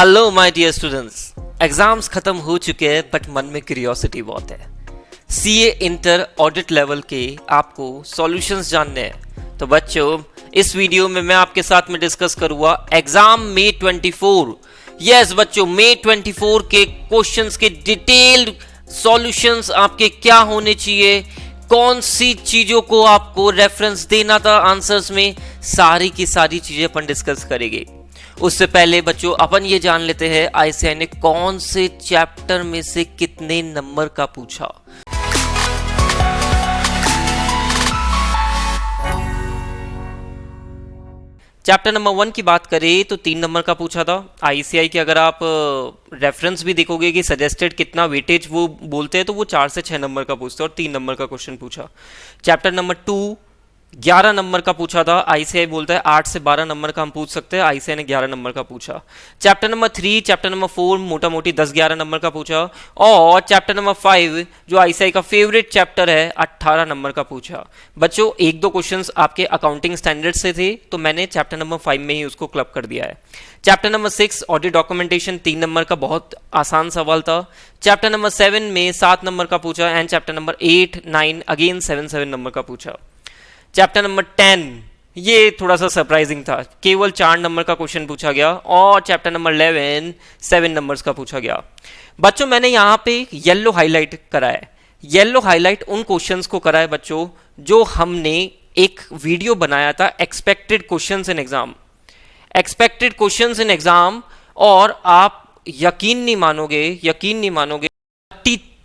Hello my dear students, exams खत्म हो चुके हैं बट मन में क्यूरियोसिटी बहुत है। सीए इंटर ऑडिट लेवल के आपको सॉल्यूशंस जानने हैं। तो बच्चों, इस वीडियो में मैं आपके साथ में डिस्कस करूंगा एग्जाम May 24। यस बच्चों, May 24 के क्वेश्चंस के डिटेल्ड सॉल्यूशंस आपके क्या होने चाहिए, कौन सी चीजों को आपको रेफरेंस देना था आंसर्स में, सारी की सारी चीजें अपन डिस्कस करेंगे। उससे पहले बच्चों अपन ये जान लेते हैं आईसीएआई ने कौन से चैप्टर में से कितने नंबर का पूछा। चैप्टर नंबर 1 की बात करें तो 3 नंबर का पूछा था। आईसीएआई के अगर आप रेफरेंस भी देखोगे कि सजेस्टेड कितना वेटेज वो बोलते हैं तो वो 4 से 6 नंबर का पूछते हैं और 3 नंबर का क्वेश्चन पूछा। चैप्टर नंबर 2 11 नंबर का पूछा था। आईसीआई बोलता है 8 से 12 नंबर का हम पूछ सकते हैं, आईसीआई ने 11 नंबर का पूछा। चैप्टर नंबर 3 चैप्टर नंबर 4 मोटा मोटी 10-11 नंबर का पूछा और चैप्टर नंबर 5 जो आईसीआई का फेवरेट चैप्टर है 18 नंबर का पूछा। बच्चों, एक दो क्वेश्चंस आपके अकाउंटिंग स्टैंडर्ड से थे तो मैंने चैप्टर नंबर 5 में ही उसको क्लब कर दिया है। Chapter number 6 audit documentation 3 number का बहुत आसान सवाल था। चैप्टर नंबर 7 में 7 नंबर का पूछा and chapter number 8, 9 again 7 number का पूछा। चैप्टर नंबर 10 ये थोड़ा सा सरप्राइजिंग था, केवल 4 नंबर का क्वेश्चन पूछा गया और चैप्टर नंबर 11 7 नंबर्स का पूछा गया। बच्चों, मैंने यहाँ पे येलो हाईलाइट करा है। येलो हाईलाइट उन क्वेश्चंस को करा है बच्चों जो हमने एक वीडियो बनाया था expected questions in exam. Expected questions in exam, और आप यकीन नहीं मानोगे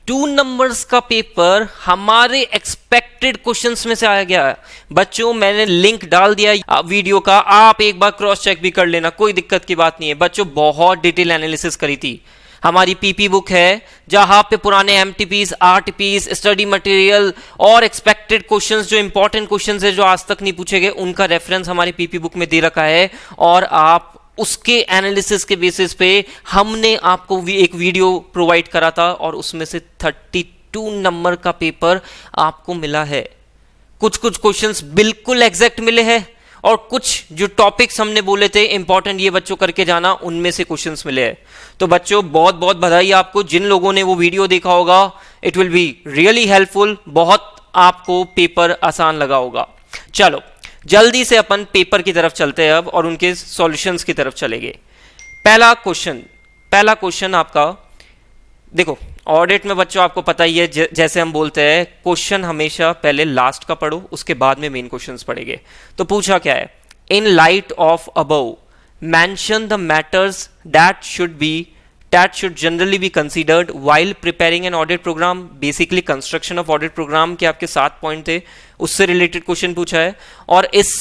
2 नंबर्स का पेपर हमारे एक्सपेक्टेड क्वेश्चंस में से आया गया है। बच्चों, मैंने लिंक डाल दिया वीडियो का, आप एक बार क्रॉस चेक भी कर लेना, कोई दिक्कत की बात नहीं है। बच्चों, बहुत डिटेल एनालिसिस करी थी। हमारी पीपी बुक है जहां पे पुराने एमटीपीज, आरटीपीज, स्टडी मटेरियल और एक्सपेक्टेड क्वेश्चंस जो इंपॉर्टेंट क्वेश्चंस है जो आज तक नहीं पूछे गए उनका रेफरेंस हमारी पीपी बुक में दे रखा है और आप उसके एनालिसिस के बेसिस पे हमने आपको भी एक वीडियो प्रोवाइड करा था और उसमें से 32 नंबर का पेपर आपको मिला है। कुछ क्वेश्चंस बिल्कुल एग्जैक्ट मिले हैं और कुछ जो टॉपिक्स हमने बोले थे इंपॉर्टेंट ये बच्चों करके जाना, उनमें से क्वेश्चंस मिले हैं। तो बच्चों, बहुत बहुत बधाई आपको जिन लोगों ने वो वीडियो देखा होगा। It will be really helpful, बहुत आपको पेपर आसान लगा होगा। चलो जल्दी से अपन पेपर की तरफ चलते हैं अब और उनके सॉल्यूशंस की तरफ चलेंगे। पहला क्वेश्चन आपका देखो, ऑडिट में बच्चों आपको पता ही है जैसे हम बोलते हैं क्वेश्चन हमेशा पहले लास्ट का पढ़ो उसके बाद में मेन क्वेश्चंस पढ़ेंगे। तो पूछा क्या है, in light of above mention the matters that should generally be considered while preparing an audit program। Basically construction of audit program के आपके 7 पॉइंट थे, उससे रिलेटेड क्वेश्चन पूछा है। और इस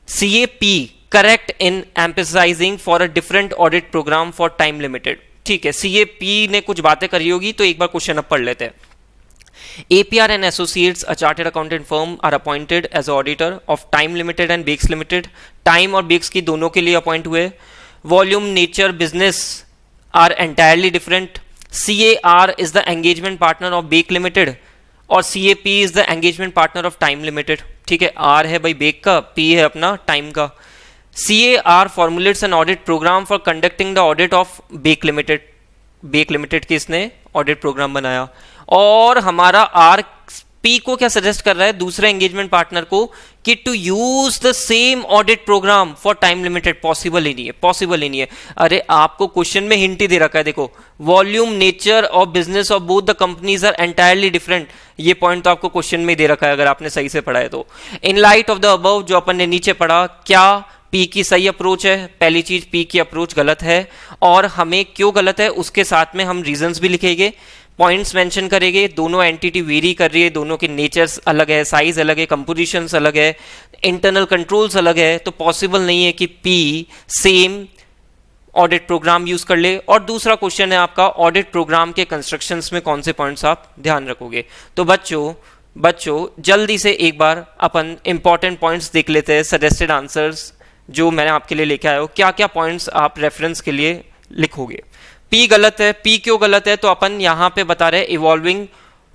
CAP correct in emphasising for a different audit programme for time limited. ठीक है, CAP ने कुछ बातें करी होगी तो एक बार क्वेश्चन अब पढ़ लेते हैं। APR and Associates, a chartered accountant firm, are appointed as auditor of Time Limited and Bakes Limited। Time और बेक्स की दोनों के लिए अपॉइंट हुए। Volume, nature, business are entirely different। CAR is the engagement partner of Bake Limited और CAP is the engagement partner of Time Limited। ठीक है, R है भाई बेक का, P है अपना टाइम का। CAR formulates an audit program for conducting the audit of Bake Limited। Bake Limited किसने ऑडिट प्रोग्राम बनाया और हमारा R P को क्या सजेस्ट कर रहा है दूसरे एंगेजमेंट पार्टनर को कि to use the same audit programme for time limited. Possible ही नहीं है। अरे आपको क्वेश्चन में हिंट ही दे रखा है, देखो वॉल्यूम, नेचर और business of both the companies are entirely different. ये पॉइंट तो आपको क्वेश्चन में दे रखा है अगर आपने सही से पढ़ा है तो। इन लाइट ऑफ द अबव जो अपन ने नीचे पढ़ा, क्या पी की सही अप्रोच है? पहली चीज, पी की अप्रोच गलत है और हमें क्यों गलत है उसके साथ में हम रीजंस भी लिखेंगे, पॉइंट्स मेंशन करेंगे। दोनों एंटिटी वेरी कर रही है, दोनों के नेचर्स अलग है, साइज अलग है, कंपोजिशंस अलग है, इंटरनल कंट्रोल्स अलग है, तो पॉसिबल नहीं है कि P same audit program use कर ले। और दूसरा क्वेश्चन है आपका ऑडिट प्रोग्राम के कंस्ट्रक्शंस में कौन से पॉइंट्स आप ध्यान रखोगे। तो बच्चों जल्दी से एक बार अपन इंपॉर्टेंट पॉइंट्स देख लेते हैं, सजेस्टेड आंसर्स जो मैंने आपके लिए लेके आया हूं, क्या क्या पॉइंट्स आप रेफरेंस के लिए लिखोगे। पी गलत है। पी क्यों गलत है? तो अपन यहां पे बता रहे evolving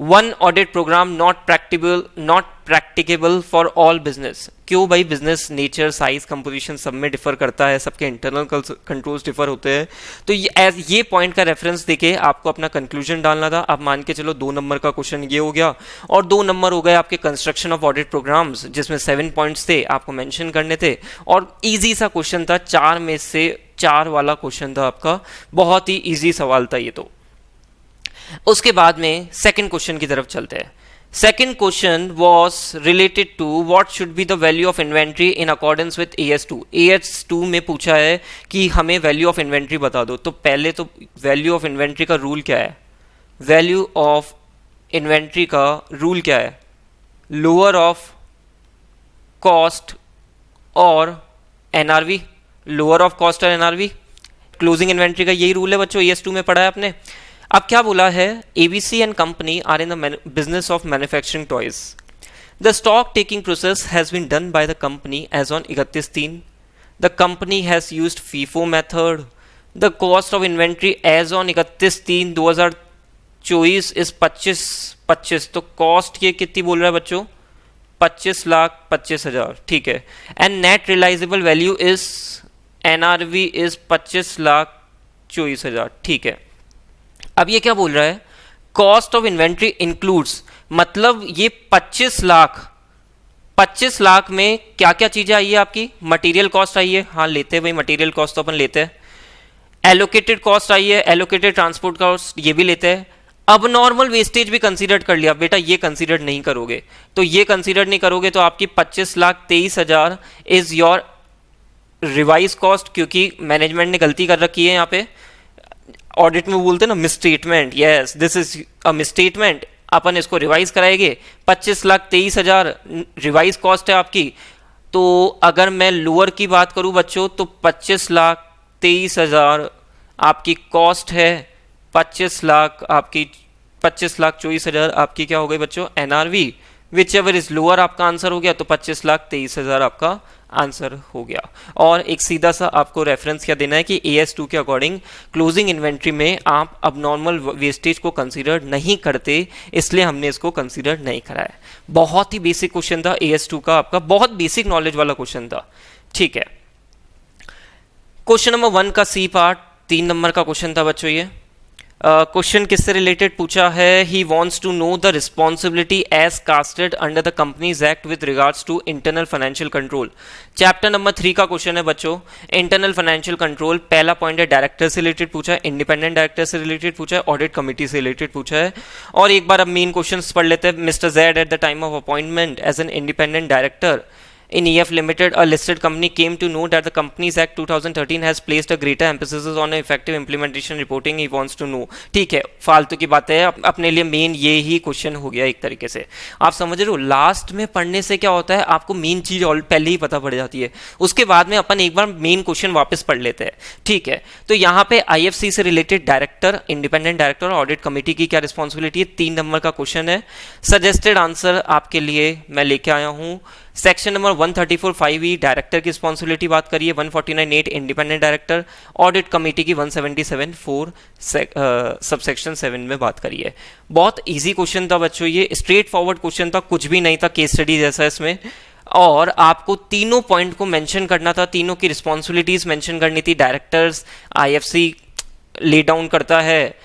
one audit program not practicable for all business. क्यों भाई, बिजनेस नेचर, साइज, कंपोजिशन सब में डिफर करता है, सबके इंटरनल कंट्रोल्स डिफर होते हैं। तो ये पॉइंट का रेफरेंस देके आपको अपना कंक्लूजन डालना था। आप मान के चलो 2 नंबर का क्वेश्चन ये हो गया, और 2 नंबर हो गए आपके कंस्ट्रक्शन ऑफ ऑडिट प्रोग्राम्स, जिसमें 7 पॉइंट्स थे, आपको मेंशन करने थे, और इजी सा क्वेश्चन था, 4 में से 4 वाला क्वेश्चन था आपका, बहुत ही इजी सवाल था ये। तो उसके बाद में सेकंड क्वेश्चन की तरफ चलते हैं। Second question was related to what should be the value of inventory in accordance with AS2। AS2 में पूछा है कि हमें वैल्यू ऑफ इन्वेंट्री बता दो। तो पहले तो वैल्यू ऑफ इन्वेंट्री का रूल क्या है? वैल्यू ऑफ इन्वेंट्री का रूल क्या है? लोअर ऑफ कॉस्ट और NRV, लोअर ऑफ कॉस्ट और NRV। क्लोजिंग इन्वेंट्री का यही रूल है बच्चों, AS2 में पढ़ा है आपने। अब क्या बोला है? ABC and company are in the business of manufacturing toys. The stock taking process has been done by the company as on 31/3। The company has used FIFO method. The cost of inventory as on 31/3/2024 is 25। तो cost ये कितनी बोल रहा है बच्चों? 25,25,000, ठीक है। And net realisable value is NRV is 25,24,000, ठीक है। अब ये क्या बोल रहा है? कॉस्ट ऑफ इन्वेंट्री इंक्लूड्स, मतलब ये 25 लाख में क्या क्या चीजें आई है आपकी? मटेरियल कॉस्ट आई है, हाँ लेते हैं भाई, मटेरियल कॉस्ट तो अपन लेते हैं। एलोकेटेड कॉस्ट आई है, एलोकेटेड ट्रांसपोर्ट कॉस्ट ये भी लेते हैं। अब नॉर्मल वेस्टेज भी कंसीडर कर लिया बेटा, ये कंसीडर नहीं करोगे तो ये कंसीडर नहीं करोगे तो आपकी 25,23,000 इज योर रिवाइज कॉस्ट, क्योंकि मैनेजमेंट ने गलती कर रखी है यहाँ पे। ऑडिट में बोलते हैं ना misstatement, yes this is a misstatement, अपन इसको रिवाइज कराएंगे। 25,23,000 रिवाइज कॉस्ट है आपकी। तो अगर मैं लोअर की बात करूं बच्चों तो 25,23,000 आपकी कॉस्ट है, 25,24,000 आपकी क्या हो गई बच्चों? NRV। Which ever is lower आपका आंसर हो गया, तो 25,23,000 आपका आंसर हो गया। और एक सीधा सा आपको रेफरेंस क्या देना है कि AS2 के अकॉर्डिंग क्लोजिंग इन्वेंट्री में आप अब नॉर्मल वेस्टेज को कंसीडर नहीं करते, इसलिए हमने इसको कंसीडर नहीं करा है। बहुत ही बेसिक क्वेश्चन था AS2 का, आपका बहुत बेसिक नॉलेज वाला क्वेश्चन था, ठीक है। क्वेश्चन नंबर 1 का C पार्ट, 3 नंबर का क्वेश्चन था बच्चों ये। क्वेश्चन किससे रिलेटेड पूछा है? He wants to know the responsibility as casted under the companies act with regards to internal financial control. Chapter number 3 का क्वेश्चन है बच्चों, इंटरनल फाइनेंशियल कंट्रोल। पहला पॉइंट है डायरेक्टर से रिलेटेड पूछा है, इंडिपेंडेंट डायरेक्टर से रिलेटेड पूछा है, ऑडिट कमिटी से रिलेटेड पूछा है। और एक बार अब मेन क्वेश्चन पढ़ लेते हैं। Mister Z at the time of appointment as an independent director in EF Limited, a listed company, came to know that the Companies Act 2013 has placed a greater emphasis on effective implementation reporting. He wants to know। ठीक है, फालतू की बात है, अपने लिए main ये ही question हो गया एक तरीके से। आप समझ रहे हो, लास्ट में पढ़ने से क्या होता है, आपको मेन चीज पहले ही पता पड़ जाती है, उसके बाद में अपन एक बार मेन क्वेश्चन वापस पढ़ लेते हैं, ठीक है। तो यहाँ पे IFC से रिलेटेड डायरेक्टर, इंडिपेंडेंट डायरेक्टर और ऑडिट कमेटी की क्या रिस्पॉन्सिबिलिटी है? 3 नंबर का क्वेश्चन है। सजेस्टेड आंसर आपके लिए मैं लेके आया हूँ। सेक्शन नंबर 134(5)E डायरेक्टर की रिस्पॉन्सिबिलिटी बात करिए, 149(8) इंडिपेंडेंट डायरेक्टर, ऑडिट कमेटी की 177(4) सबसेक्शन 7 में बात करिए। बहुत इजी क्वेश्चन था बच्चों, ये स्ट्रेट फॉरवर्ड क्वेश्चन था, कुछ भी नहीं था केस स्टडी जैसा इसमें। और आपको तीनों पॉइंट को मेंशन करना था, तीनों की रिस्पॉन्सिबिलिटीज मेंशन करनी थी। डायरेक्टर्स IFC ले डाउन करता है,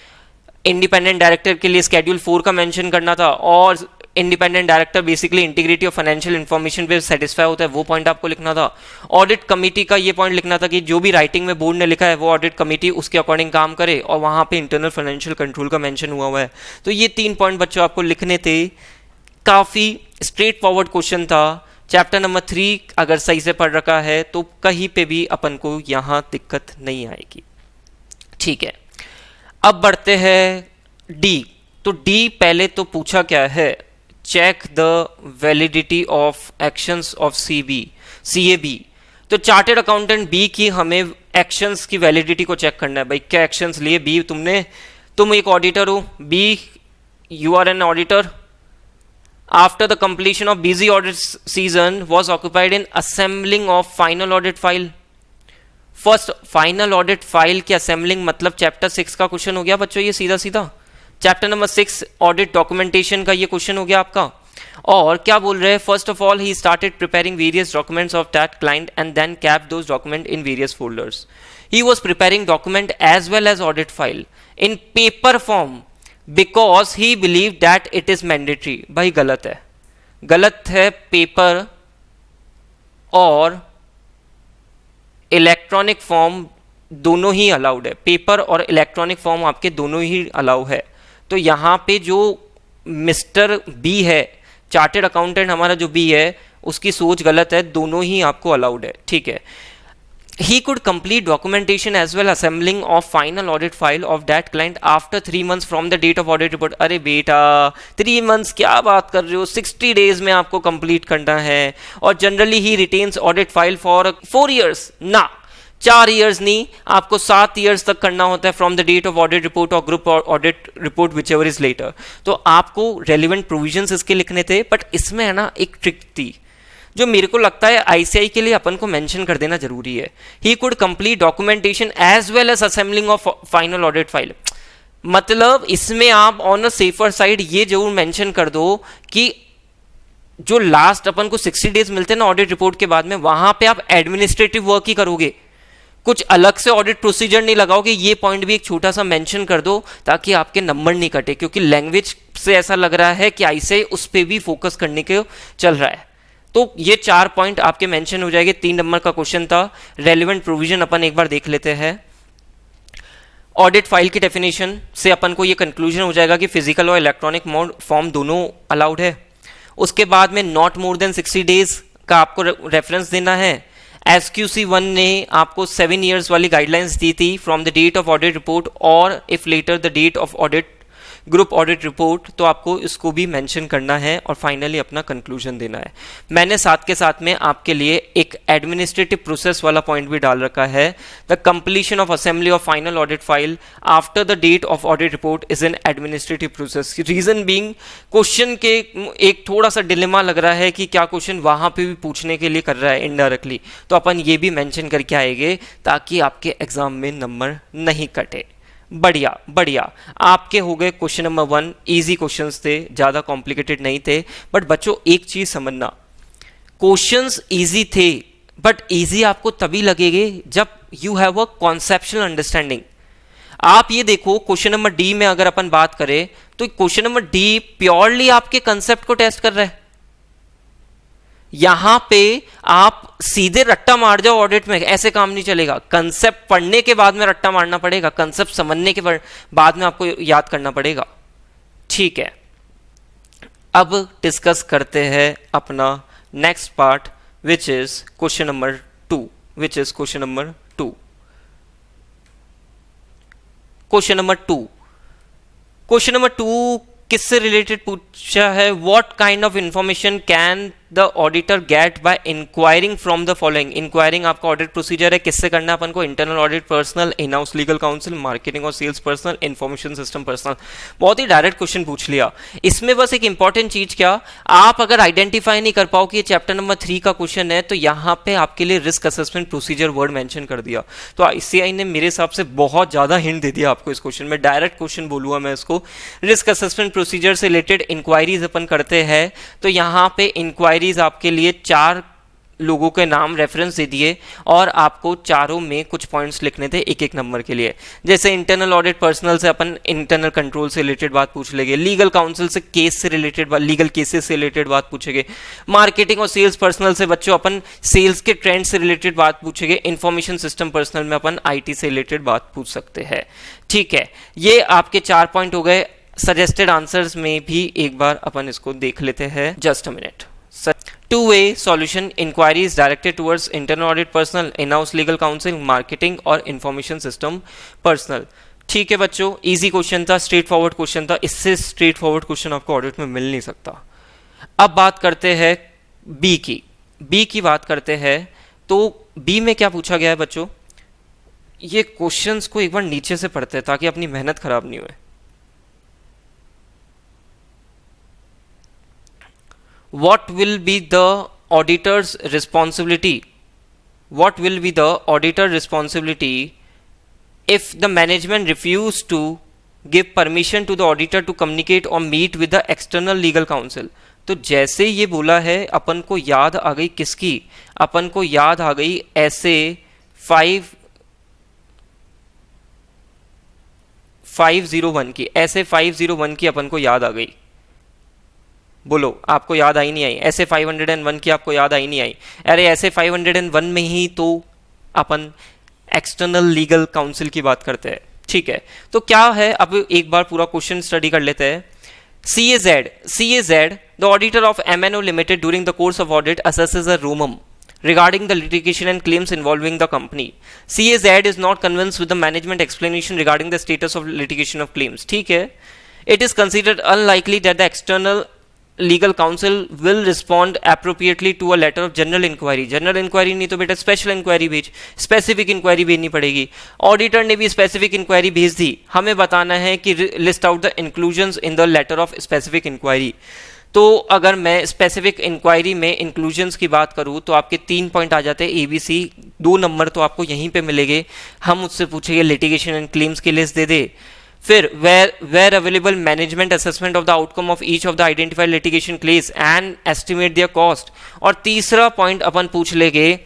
इंडिपेंडेंट डायरेक्टर के लिए स्केड्यूल 4 का मेंशन करना था, और independent director basically integrity of financial information पे सेटिस्फाई होता है, वो पॉइंट आपको लिखना था। ऑडिट कमेटी का ये पॉइंट लिखना था कि जो भी राइटिंग में बोर्ड ने लिखा है वो ऑडिट कमेटी उसके अकॉर्डिंग काम करे, और वहाँ पे इंटरनल फाइनेंशियल कंट्रोल का मेंशन हुआ है। तो ये 3 पॉइंट बच्चों आपको लिखने थे। काफ़ी स्ट्रेट फॉरवर्ड क्वेश्चन था। चैप्टर नंबर 3 अगर सही से पढ़ रखा है तो कहीं पे भी अपन को यहाँ दिक्कत नहीं आएगी, ठीक है। अब बढ़ते हैं D। तो D पहले तो पूछा क्या है? Check the validity of actions of CAB। तो चार्टेड अकाउंटेंट B की हमें एक्शंस की वैलिडिटी को चेक करना है। भाई क्या एक्शंस लिए B तुमने? तुम एक ऑडिटर हो, B you are an auditor. After the completion of busy audit season was occupied in assembling of final audit file. First final audit file की असेंबलिंग मतलब चैप्टर 6 का क्वेश्चन हो गया बच्चों, ये सीधा सीधा। चैप्टर नंबर 6 ऑडिट डॉक्यूमेंटेशन का ये क्वेश्चन हो गया आपका। और क्या बोल रहे हैं, first of all he started preparing various documents of that client and then kept those document in various folders. He was preparing document as well as audit file in paper form because he believe that it is mandatory. भाई गलत है, गलत है. Paper और electronic form दोनों ही allowed है. Paper और electronic form आपके दोनों ही अलाउ है. तो यहाँ पे जो मिस्टर बी है, चार्टेड अकाउंटेंट हमारा जो बी है, उसकी सोच गलत है. दोनों ही आपको अलाउड है. ठीक है. He could complete documentation as well assembling of final audit file of that client after 3 months from the date of audit report. अरे बेटा 3 months क्या बात कर रहे हो, 60 days में आपको complete करना है. और generally he retains audit file for 4 years. ना 4 years नहीं, आपको 7 years तक करना होता है from the date of audit report और group audit report whichever is later. तो आपको relevant provisions इसके लिखने थे, but इसमें है ना एक ट्रिक थी जो मेरे को लगता है आईसीआई के लिए अपन को मेंशन कर देना जरूरी है. He could complete documentation as well as assembling of final audit file. मतलब इसमें आप ऑन अ सेफर साइड ये जरूर मेंशन कर दो कि जो लास्ट अपन को 60 डेज मिलते हैं ना ऑडिट रिपोर्ट के बाद में, वहां पे आप एडमिनिस्ट्रेटिव वर्क ही करोगे, कुछ अलग से ऑडिट प्रोसीजर नहीं लगाओगे. ये पॉइंट भी एक छोटा सा मेंशन कर दो ताकि आपके नंबर नहीं कटे, क्योंकि लैंग्वेज से ऐसा लग रहा है कि आईसीआई उस पर भी फोकस करने के चल रहा है. तो ये 4 पॉइंट आपके मेंशन हो जाएंगे. 3 नंबर का क्वेश्चन था. रेलिवेंट प्रोविजन अपन एक बार देख लेते हैं. ऑडिट फाइल की डेफिनेशन से अपन को ये कंक्लूजन हो जाएगा कि फिजिकल और इलेक्ट्रॉनिक मोड फॉर्म दोनों अलाउड है. उसके बाद में नॉट मोर देन 60 डेज का आपको रेफरेंस देना है. SQC1 ने आपको 7 years वाली गाइडलाइंस दी थी from the date of audit report और if later the date of audit group audit report. तो आपको इसको भी मेंशन करना है और फाइनली अपना कंक्लूजन देना है. मैंने साथ के साथ में आपके लिए एक एडमिनिस्ट्रेटिव प्रोसेस वाला पॉइंट भी डाल रखा है. The completion of assembly of final audit file after the date of audit report is an administrative process. Reason being question के एक थोड़ा सा डिलेमा लग रहा है कि क्या क्वेश्चन वहां पे भी पूछने के लिए कर रहा है इनडायरेक्टली, तो अपन ये भी मेंशन करके आएंगे ताकि आपके एग्जाम में नंबर नहीं कटे. बढ़िया बढ़िया. आपके हो गए क्वेश्चन नंबर 1. इजी क्वेश्चंस थे, ज़्यादा कॉम्प्लिकेटेड नहीं थे. बट बच्चों एक चीज़ समझना, क्वेश्चंस इजी थे बट इजी आपको तभी लगेंगे जब you have a conceptual understanding. आप ये देखो क्वेश्चन नंबर डी में अगर अपन बात करें तो क्वेश्चन नंबर डी प्योरली आपके कंसेप्ट को टेस्ट कर रहा है. यहां पे आप सीधे रट्टा मार जाओ ऑडिट में, ऐसे काम नहीं चलेगा. कंसेप्ट पढ़ने के बाद में रट्टा मारना पड़ेगा, कंसेप्ट समझने के बाद में आपको याद करना पड़ेगा. ठीक है. अब डिस्कस करते हैं अपना next part which is question number 2. Question number 2 किससे रिलेटेड पूछा है. What kind of information can the auditor get by inquiring from the following. Inquiring आपका ऑडिट प्रोसीजर है, किससे करना है अपन को. Internal audit personnel, in house legal counsel, marketing और sales personnel, information system personnel. बहुत ही डायरेक्ट क्वेश्चन पूछ लिया. इसमें बस एक इंपॉर्टेंट चीज क्या, आप अगर आइडेंटिफाई नहीं कर पाओ कि ये चैप्टर नंबर 3 का क्वेश्चन है, तो यहाँ पे आपके लिए risk assessment procedure word mention कर दिया. तो आईसीआई ने मेरे हिसाब से बहुत ज्यादा हिंट दे दिया आपको इस क्वेश्चन में. डायरेक्ट क्वेश्चन बोलूंगा मैं इसको. रिस्क असेसमेंट प्रोसीजर से रिलेटेड इंक्वायरीज अपन करते हैं, तो यहाँ पे इंक्वायरीज आपके लिए 4 लोगों के नाम रेफरेंस दे दिए और आपको चारों में कुछ पॉइंट्स लिखने थे एक एक नंबर के लिए. जैसे इंटरनल ऑडिट पर्सनल से अपन इंटरनल कंट्रोल से रिलेटेड बात पूछ लेंगे. लीगल काउंसिल से केस से रिलेटेड, लीगल केसेस से रिलेटेड बात पूछेंगे. मार्केटिंग और सेल्स पर्सनल से बच्चों अपन सेल्स के ट्रेंड से रिलेटेड बात पूछेंगे. इंफॉर्मेशन सिस्टम पर्सनल में अपन आईटी से रिलेटेड बात पूछ सकते हैं. ठीक है, ये आपके 4 पॉइंट हो गए. सजेस्टेड आंसर्स में भी एक बार अपन इसको देख लेते हैं. Just a minute. Two-way solution inquiries directed towards internal audit personnel, in-house legal counsel, marketing और information system personnel. ठीक है बच्चों, इजी क्वेश्चन था, स्ट्रेट फॉरवर्ड क्वेश्चन था. इससे स्ट्रेट फॉरवर्ड क्वेश्चन आपको ऑडिट में मिल नहीं सकता. अब बात करते हैं बी की बात करते हैं. तो बी में क्या पूछा गया है बच्चों, ये क्वेश्चंस को एक बार नीचे से पढ़ते हैं ताकि अपनी मेहनत खराब नहीं हुए. What will be the auditor's responsibility? What will be the auditor's responsibility if the management refuse to give permission to the auditor to communicate or meet with the external legal counsel? तो जैसे ये बोला है अपन को याद आ गई किसकी, अपन को याद आ गई ऐसे 501 की, ऐसे 501 की अपन को याद आ गई। बोलो आपको याद आई नहीं आई? ऐसे 501 की आपको याद आई नहीं आई? अरे ऐसे 501 में ही तो अपन एक्सटर्नल लीगल काउंसिल की बात करते हैं। ठीक है, तो क्या है, अब एक बार पूरा क्वेश्चन स्टडी कर लेते हैं। CAZ, the auditor of MNO Limited during the course of audit assesses a rumum regarding the litigation and claims involving the company. CAZ is not convinced with the management explanation regarding the status of litigation of claims. ठीक है, it is considered unlikely that the external legal counsel will respond appropriately to a letter of general inquiry. General inquiry नहीं तो बेटा special inquiry भेज, specific inquiry भेजनी पड़ेगी। Auditor ने भी स्पेसिफिक इंक्वायरी भेज दी, हमें बताना है कि list out the inclusions in the letter of specific inquiry. तो अगर मैं स्पेसिफिक इंक्वायरी में इंक्लूजन्स की बात करूं तो आपके 3 पॉइंट आ जाते हैं ABC, 2 नंबर तो आपको यहीं पे मिलेंगे। हम मुझसे पूछेंगे लिटिगेशन एंड क्लेम्स की लिस्ट दे दे, फिर where available management assessment of the outcome of each of the identified litigation case and estimate their cost। और तीसरा पॉइंट अपन पूछ लेंगे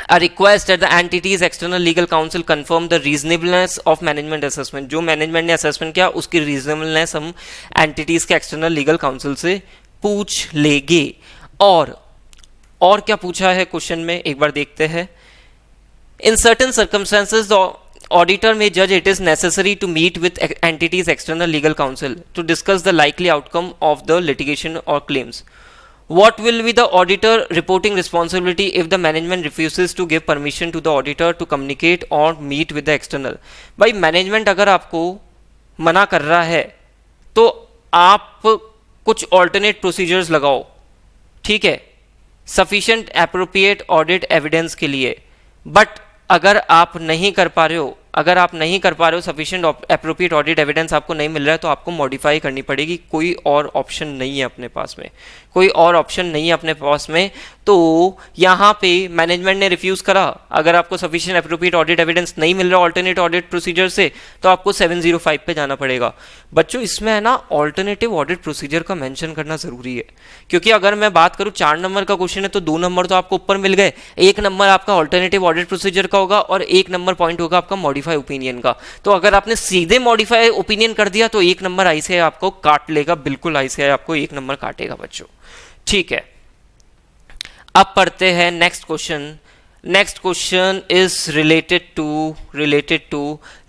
a request that the entities external legal counsel confirm the reasonableness of management assessment। जो management ने assessment किया उसकी reasonableness हम entities के एक्सटर्नल लीगल काउंसिल से पूछ लेंगे। और क्या पूछा है क्वेश्चन में, एक बार देखते हैं। In certain circumstances the auditor may judge it is necessary to meet with entities external legal counsel to discuss the likely outcome of the litigation or claims। What will be the auditor reporting responsibility if the management refuses to give permission to the auditor to communicate or meet with the external। भाई management अगर आपको मना कर रहा है तो आप कुछ ऑल्टरनेट प्रोसीजर्स लगाओ, ठीक है, सफिशिएंट एप्रोप्रिएट ऑडिट एविडेंस के लिए। बट अगर आप नहीं कर पा रहे हो, सफिशिएंट एप्रोप्रिएट ऑडिट एविडेंस आपको नहीं मिल रहा है, तो आपको मॉडिफाई करनी पड़ेगी। कोई और ऑप्शन नहीं है अपने पास में, तो यहाँ पे मैनेजमेंट ने रिफ्यूज करा। अगर आपको सफिशिएंट एप्रोप्रिएट ऑडिट एविडेंस नहीं मिल रहा ऑल्टरनेट ऑडिट प्रोसीजर से, तो आपको 705 पे जाना पड़ेगा। बच्चों इसमें है ना ऑल्टरनेटिव ऑडिट प्रोसीजर का मेंशन करना जरूरी है, क्योंकि अगर मैं बात करूं 4 नंबर का क्वेश्चन है तो 2 नंबर तो आपको ऊपर मिल गए, 1 नंबर आपका ऑल्टरनेटिव ऑडिट प्रोसीजर का होगा और 1 नंबर पॉइंट होगा आपका मॉडिफाई ओपिनियन का। तो अगर आपने सीधे मॉडिफाई ओपिनियन कर दिया तो 1 नंबर ICAI आपको काट लेगा, बिल्कुल ICAI आपको 1 नंबर काटेगा बच्चों। ठीक है, अब पढ़ते हैं next question. Next question is related to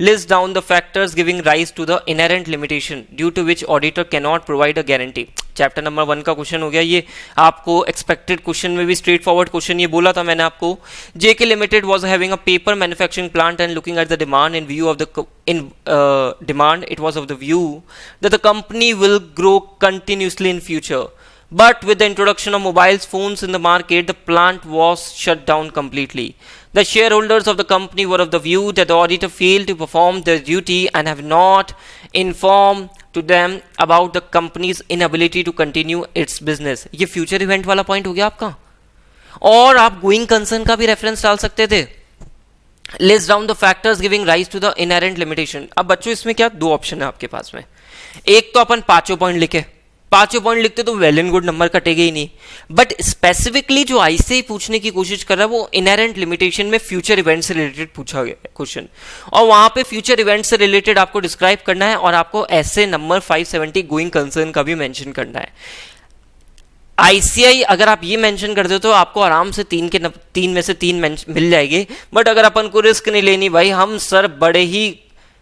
list down the factors giving rise to the inherent limitation due to which auditor cannot provide a guarantee। Chapter number 1 का क्वेश्चन हो गया ये। आपको एक्सपेक्टेड क्वेश्चन में भी स्ट्रेट फॉरवर्ड क्वेश्चन ये बोला था मैंने आपको। JK Limited was having a paper manufacturing plant and looking at the demand in view of the it was of the view that the company will grow continuously in future। But with the introduction of mobile phones in the market, the plant was shut down completely। The shareholders of the company were of the view that the auditor failed to perform their duty and have not informed to them about the company's inability to continue its business। ये future event वाला point हो गया आपका। और आप going concern का भी reference डाल सकते थे। List down the factors giving rise to the inherent limitation. अब बच्चों इसमें क्या 2 ऑप्शन है आपके पास में। एक तो अपन 5 पॉइंट लिखे, 5 पॉइंट लिखते तो वेल एंड गुड, नंबर कटेगा ही नहीं। बट स्पेसिफिकली जो ICAI पूछने की कोशिश कर रहा है वो इनहेरेंट लिमिटेशन में फ्यूचर इवेंट से रिलेटेड पूछा गया क्वेश्चन, और वहां पे फ्यूचर इवेंट से रिलेटेड आपको डिस्क्राइब करना है और आपको ऐसे नंबर 570 गोइंग कंसर्न का भी मेंशन करना है। ICAI अगर आप ये मेंशन कर दो तो आपको आराम से 3 में से 3 मिल जाएगी। बट अगर अपन को रिस्क नहीं लेनी भाई, हम सर बड़े ही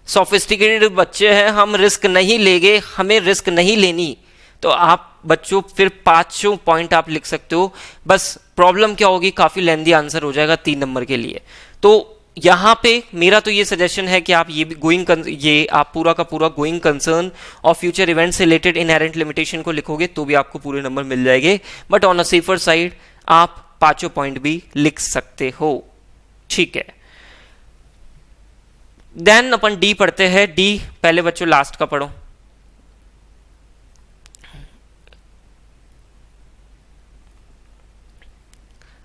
सोफिस्टिकेटेड बच्चे हैं, हम रिस्क नहीं लेंगे, हमें रिस्क नहीं लेनी, तो आप बच्चों फिर 5 पॉइंट आप लिख सकते हो। बस प्रॉब्लम क्या होगी, काफी लेंदी आंसर हो जाएगा 3 नंबर के लिए। तो यहाँ पे मेरा तो ये सजेशन है कि आप ये भी आप पूरा का पूरा गोइंग कंसर्न और फ्यूचर इवेंट से रिलेटेड इनहेरेंट लिमिटेशन को लिखोगे तो भी आपको पूरे नंबर मिल जाएंगे। But on a safer side आप 5 पॉइंट भी लिख सकते हो। ठीक है, देन अपन डी पढ़ते हैं। डी पहले बच्चों लास्ट का पढ़ो।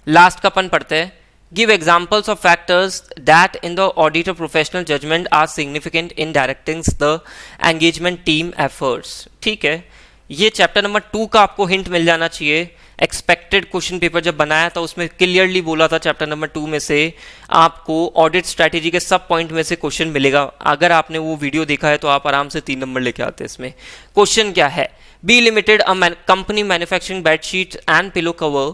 लास्ट का अपन पढ़ते हैं। Give examples of factors that in the auditor professional judgement are significant in directing the engagement team efforts. ठीक है, ये चैप्टर नंबर 2 का आपको हिंट मिल जाना चाहिए। एक्सपेक्टेड क्वेश्चन पेपर जब बनाया था उसमें क्लियरली बोला था चैप्टर नंबर 2 में से आपको ऑडिट स्ट्रैटेजी के सब पॉइंट में से क्वेश्चन मिलेगा। अगर आपने वो वीडियो देखा है तो आप आराम से 3 नंबर लेके आते हैं इसमें। क्वेश्चन क्या है, B limited a company manufacturing bedsheet and pillow cover,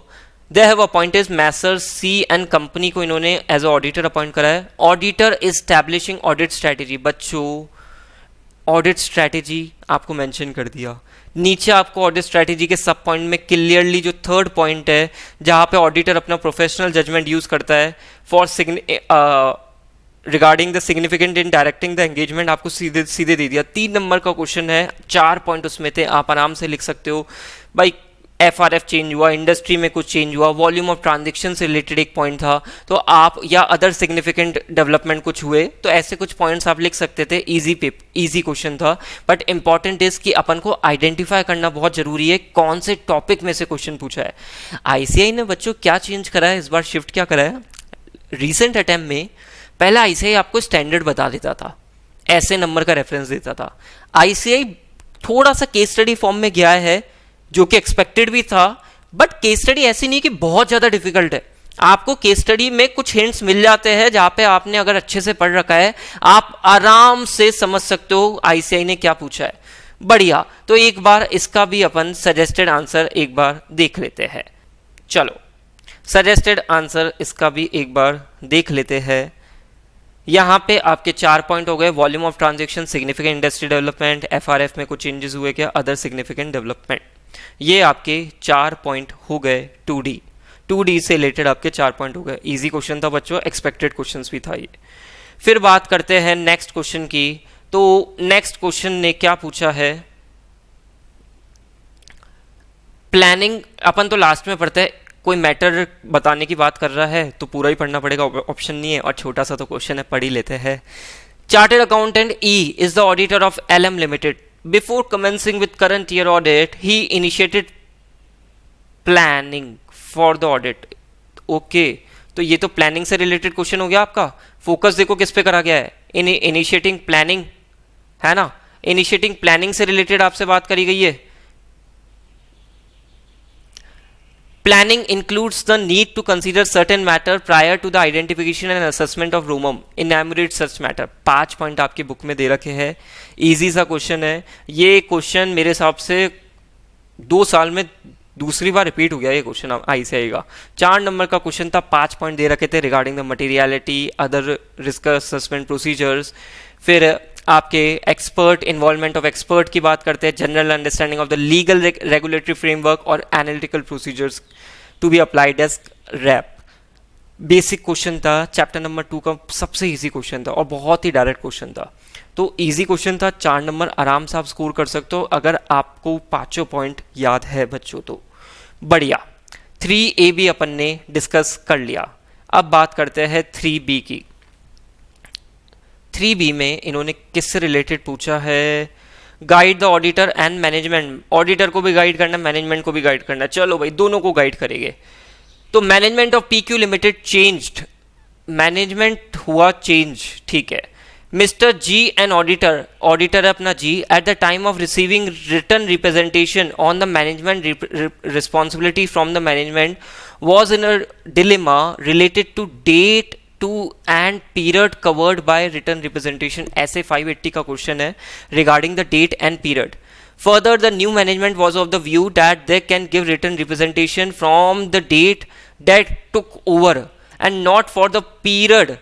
they have appointed Messrs C and company को इन्होंने एज ऑडिटर अपॉइंट करा है। ऑडिटर इस्टेब्लिशिंग ऑडिट स्ट्रैटेजी, बच्चों ऑडिट स्ट्रैटेजी आपको मेंशन कर दिया। नीचे आपको ऑडिट स्ट्रैटेजी के सब पॉइंट में क्लियरली जो थर्ड पॉइंट है जहां पे ऑडिटर अपना प्रोफेशनल जजमेंट यूज करता है for regarding the significant in directing the engagement, आपको सीधे सीधे दे दिया। 3 नंबर का क्वेश्चन है, 4 पॉइंट उसमें थे, आप आराम से लिख सकते हो भाई। एफआरएफ चेंज हुआ, इंडस्ट्री में कुछ चेंज हुआ, वॉल्यूम ऑफ ट्रांजेक्शन से रिलेटेड एक पॉइंट था, तो आप या अदर सिग्निफिकेंट डेवलपमेंट कुछ हुए, तो ऐसे कुछ पॉइंट्स आप लिख सकते थे। इजी क्वेश्चन था, बट इंपॉर्टेंट इज कि अपन को आइडेंटिफाई करना बहुत जरूरी है कौन से टॉपिक में से क्वेश्चन पूछा है। आईसीआई ने बच्चों क्या चेंज करा है इस बार, शिफ्ट क्या करा है। रिसेंट अटेम्प्ट में पहला आईसीआई आपको स्टैंडर्ड बता देता था, ऐसे नंबर का रेफरेंस देता था। आईसीआई थोड़ा सा केस स्टडी फॉर्म में गया है जो कि एक्सपेक्टेड भी था, बट केस स्टडी ऐसी नहीं कि बहुत ज्यादा डिफिकल्ट है। आपको केस स्टडी में कुछ हिंट्स मिल जाते हैं जहां पे आपने अगर अच्छे से पढ़ रखा है आप आराम से समझ सकते हो आईसीआई ने क्या पूछा है। बढ़िया, तो एक बार इसका भी अपन सजेस्टेड आंसर एक बार देख लेते हैं। चलो सजेस्टेड आंसर इसका भी एक बार देख लेते हैं। यहाँ पे आपके 4 पॉइंट हो गए, volume of transaction, significant industry development, FRF में कुछ चेंजेस हुए क्या, अदर सिग्निफिकेंट डेवलपमेंट, ये आपके 4 पॉइंट हो गए। 2D से रिलेटेड आपके 4 पॉइंट हो गए। इजी क्वेश्चन था बच्चों, एक्सपेक्टेड क्वेश्चंस भी था ये। फिर बात करते हैं नेक्स्ट क्वेश्चन की। तो नेक्स्ट क्वेश्चन ने क्या पूछा है, प्लानिंग। अपन तो लास्ट में पढ़ते हैं, कोई मैटर बताने की बात कर रहा है तो पूरा ही पढ़ना पड़ेगा, ऑप्शन नहीं है, और छोटा सा तो क्वेश्चन है, पढ़ ही लेते हैं। Chartered accountant E is the auditor of LM limited. Before commencing with current year audit he initiated planning for the audit. Okay, तो ये तो प्लानिंग से रिलेटेड क्वेश्चन हो गया आपका। फोकस देखो किस पे करा गया है, इनिशिएटिंग प्लानिंग, है ना। इनिशिएटिंग प्लानिंग से रिलेटेड आपसे बात करी गई है। Planning includes the need to consider certain matter prior to the identification and assessment of Romum. Enumerate such matter. 5 point आपकी बुक में दे रखे हैं। इजी सा क्वेश्चन है ये। क्वेश्चन मेरे हिसाब से 2 साल में दूसरी बार रिपीट हो गया ये क्वेश्चन आईसीआई का। 4 नंबर का क्वेश्चन था, 5 पॉइंट दे रखे थे regarding the materiality, other risk assessment procedures. फिर आपके एक्सपर्ट, इन्वॉल्वमेंट ऑफ एक्सपर्ट की बात करते हैं, general understanding of the legal regulatory framework और analytical procedures to be applied as RAP. Basic question था, चैप्टर नंबर 2 का सबसे इजी क्वेश्चन था और बहुत ही डायरेक्ट क्वेश्चन था। तो इजी क्वेश्चन था, 4 नंबर आराम से आप स्कोर कर सकते हो अगर आपको 5 पॉइंट याद है बच्चों तो। बढ़िया, 3A भी अपन ने डिस्कस कर लिया। अब बात करते हैं 3B की। 3B में इन्होंने किससे रिलेटेड पूछा है, guide the auditor and management. Auditor को भी गाइड करना, मैनेजमेंट को भी गाइड करना। चलो भाई, दोनों को गाइड करेंगे। तो management of PQ limited changed, management हुआ चेंज, ठीक है। Mister G N auditor, auditor है अपना G, at the time of receiving written representation on the management responsibility from the management was in a dilemma related to date to and period covered by written representation. ऐसे 580 का question है regarding the date and period. Further, the new management was of the view that they can give written representation from the date that took over and not for the period,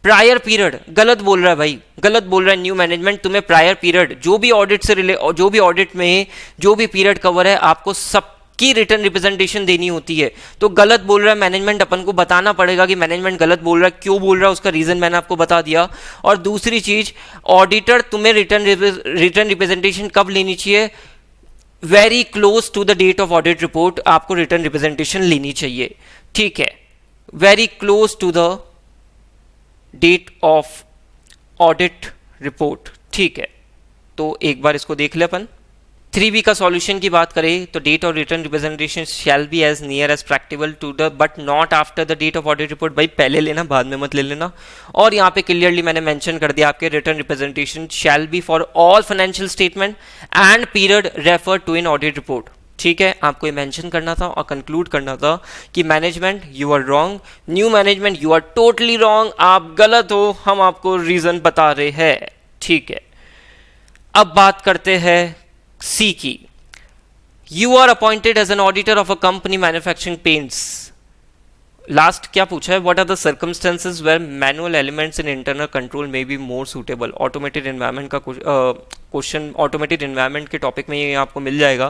prior period। गलत बोल रहा है भाई, गलत बोल रहा है new management. तुम्हें प्रायर पीरियड, जो भी ऑडिट से जो भी ऑडिट में जो भी पीरियड कवर है आपको सबकी रिटर्न रिप्रेजेंटेशन देनी होती है। तो गलत बोल रहा है मैनेजमेंट, अपन को बताना पड़ेगा कि मैनेजमेंट गलत बोल रहा है, क्यों बोल रहा है, उसका रीजन मैंने आपको बता दिया। और दूसरी चीज, ऑडिटर तुम्हें रिटर्न रिप्रेजेंटेशन कब लेनी चाहिए, very close to the date of audit report आपको रिटर्न रिप्रेजेंटेशन लेनी चाहिए, ठीक है। Very close to the date of audit report, ठीक है। तो एक बार इसको देख ले अपन। 3B का सॉल्यूशन की बात करें तो डेट और written representation shall be as near as practical to the but not after the date of audit report. भाई पहले लेना बाद में मत ले लेना। और यहाँ पे क्लियरली मैंने मेंशन कर दिया आपके written representation shall be for all financial statement and period refer to in audit report. ठीक है, आपको ये मेंशन करना था और कंक्लूड करना था कि management you are wrong, new management you are totally wrong, आप गलत हो, हम आपको रीजन बता रहे हैं। ठीक है, अब बात करते हैं सी की। You are appointed as an auditor of a company manufacturing paints. Last क्या पूछा है, what are the circumstances where manual elements in internal control may be more suitable. Automated environment का क्वेश्चन ऑटोमेटेड एनवायरनमेंट के topic में ये आपको मिल जाएगा।